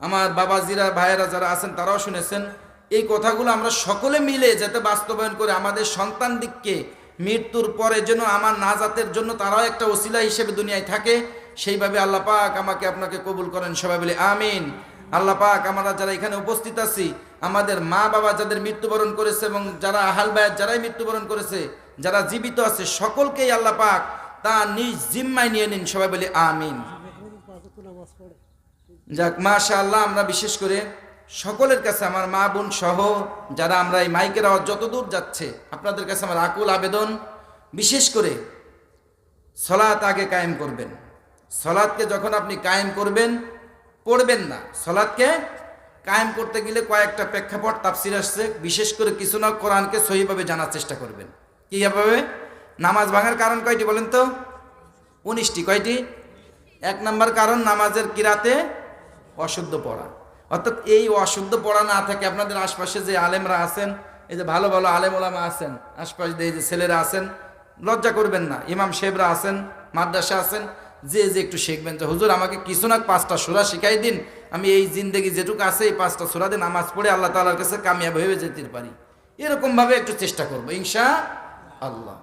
[SPEAKER 1] আমার বাবাজিরা ভাইয়েরা যারা আছেন তারাও শুনেছেন। এই কথাগুলো আমরা সকলে মিলে যাতে বাস্তবায়ন করে আমাদের সন্তান দিককে মৃত্যুর পরে যেন আমার নাজাতের জন্য তারাও একটা ওসিলা হিসেবে দুনিয়ায় থাকে, সেইভাবে আল্লাহ পাক আমাকে আপনাকে কবুল করেন, সবাই বলে আমিন। আল্লাহ পাক আমরা যারা এখানে উপস্থিত আছি, আমাদের মা বাবা যাদের মৃত্যুবরণ করেছে এবং যারা আহাল বায়াত যারাই মৃত্যুবরণ করেছে, যারা জীবিত আছে সকলকেই আল্লাহ পাক তা নিজ জিম্মায় নিয়ে নিন, সবাই বলে আমিন। যাক মাশাআল্লাহ, আমরা বিশেষ করে সকলের কাছে আমার মা বোন সহ যারা আমরা এই মাইকের আওয়াজ যতদূর যাচ্ছে, আপনাদের কাছে আমার আকুল আবেদন, বিশেষ করে সলাত আগে কায়েম করবেন। সলাতকে যখন আপনি কায়েম করবেন, পড়বেন না, সলাতকে কায়েম করতে গেলে কয়েকটা প্রেক্ষাপট তাফসির আসছে, বিশেষ করে কিছু না কোরআনকে সহিভাবে জানার চেষ্টা করবেন। কীভাবে? নামাজ ভাঙার কারণ কয়টি বলেন তো? 19টি। কয়টি? 1 নম্বর কারণ নামাজের কিরাতে অশুদ্ধ পড়া, অর্থাৎ এই অশুদ্ধ পড়া না থাকে। আপনাদের আশপাশে যে আলেমরা আছেন, এই যে ভালো ভালো আলেম ওলামা আছেন আশপাশ দিয়ে, এই যে ছেলেরা আছেন, লজ্জা করবেন না, ইমাম সাহেবরা আছেন, মাদ্রাসা আছেন, যে একটু শিখবেন যে হুজুর আমাকে কিছু না 5টা সূরা শিখাই দিন, আমি এই জিন্দেগি যেটুকু আছে এই 5টা সূরা দিয়ে নামাজ পড়ে আল্লাহ তাআলার কাছে কামিয়াব হয়ে যেতে পারি, এরকমভাবে একটু চেষ্টা করবো ইনশাআল্লাহ।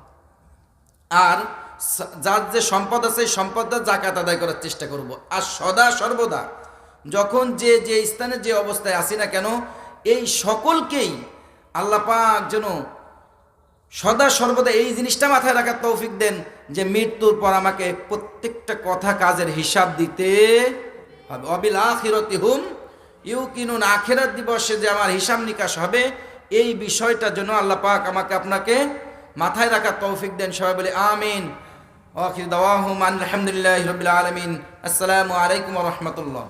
[SPEAKER 1] আর যার যে সম্পদ আছে এই সম্পদটা জাকাত আদায় করার চেষ্টা করব। আর সদা সর্বদা যখন যে স্থানে যে অবস্থায় আসি না কেন, এই সকলকেই আল্লাহ পাক যেন সদা সর্বদা এই জিনিসটা মাথায় রাখার তৌফিক দেন যে মৃত্যুর পর আমাকে প্রত্যেকটা কথা কাজের হিসাব দিতে হবে। অবিল আখিরাতি হুম ইউকিনুন, আখিরাত দিবসে যে আমার হিসাব নিকাশ হবে, এই বিষয়টা যেন আল্লাহ পাক আমাকে আপনাকে মাথায় রাখার তৌফিক দেন, সবাই বলে আমিন। ওয়া আখির দাওয়াহুম আলহামদুলিল্লাহি রাব্বিল আলামিন। আসসালামু আলাইকুম ওয়া রাহমাতুল্লাহ।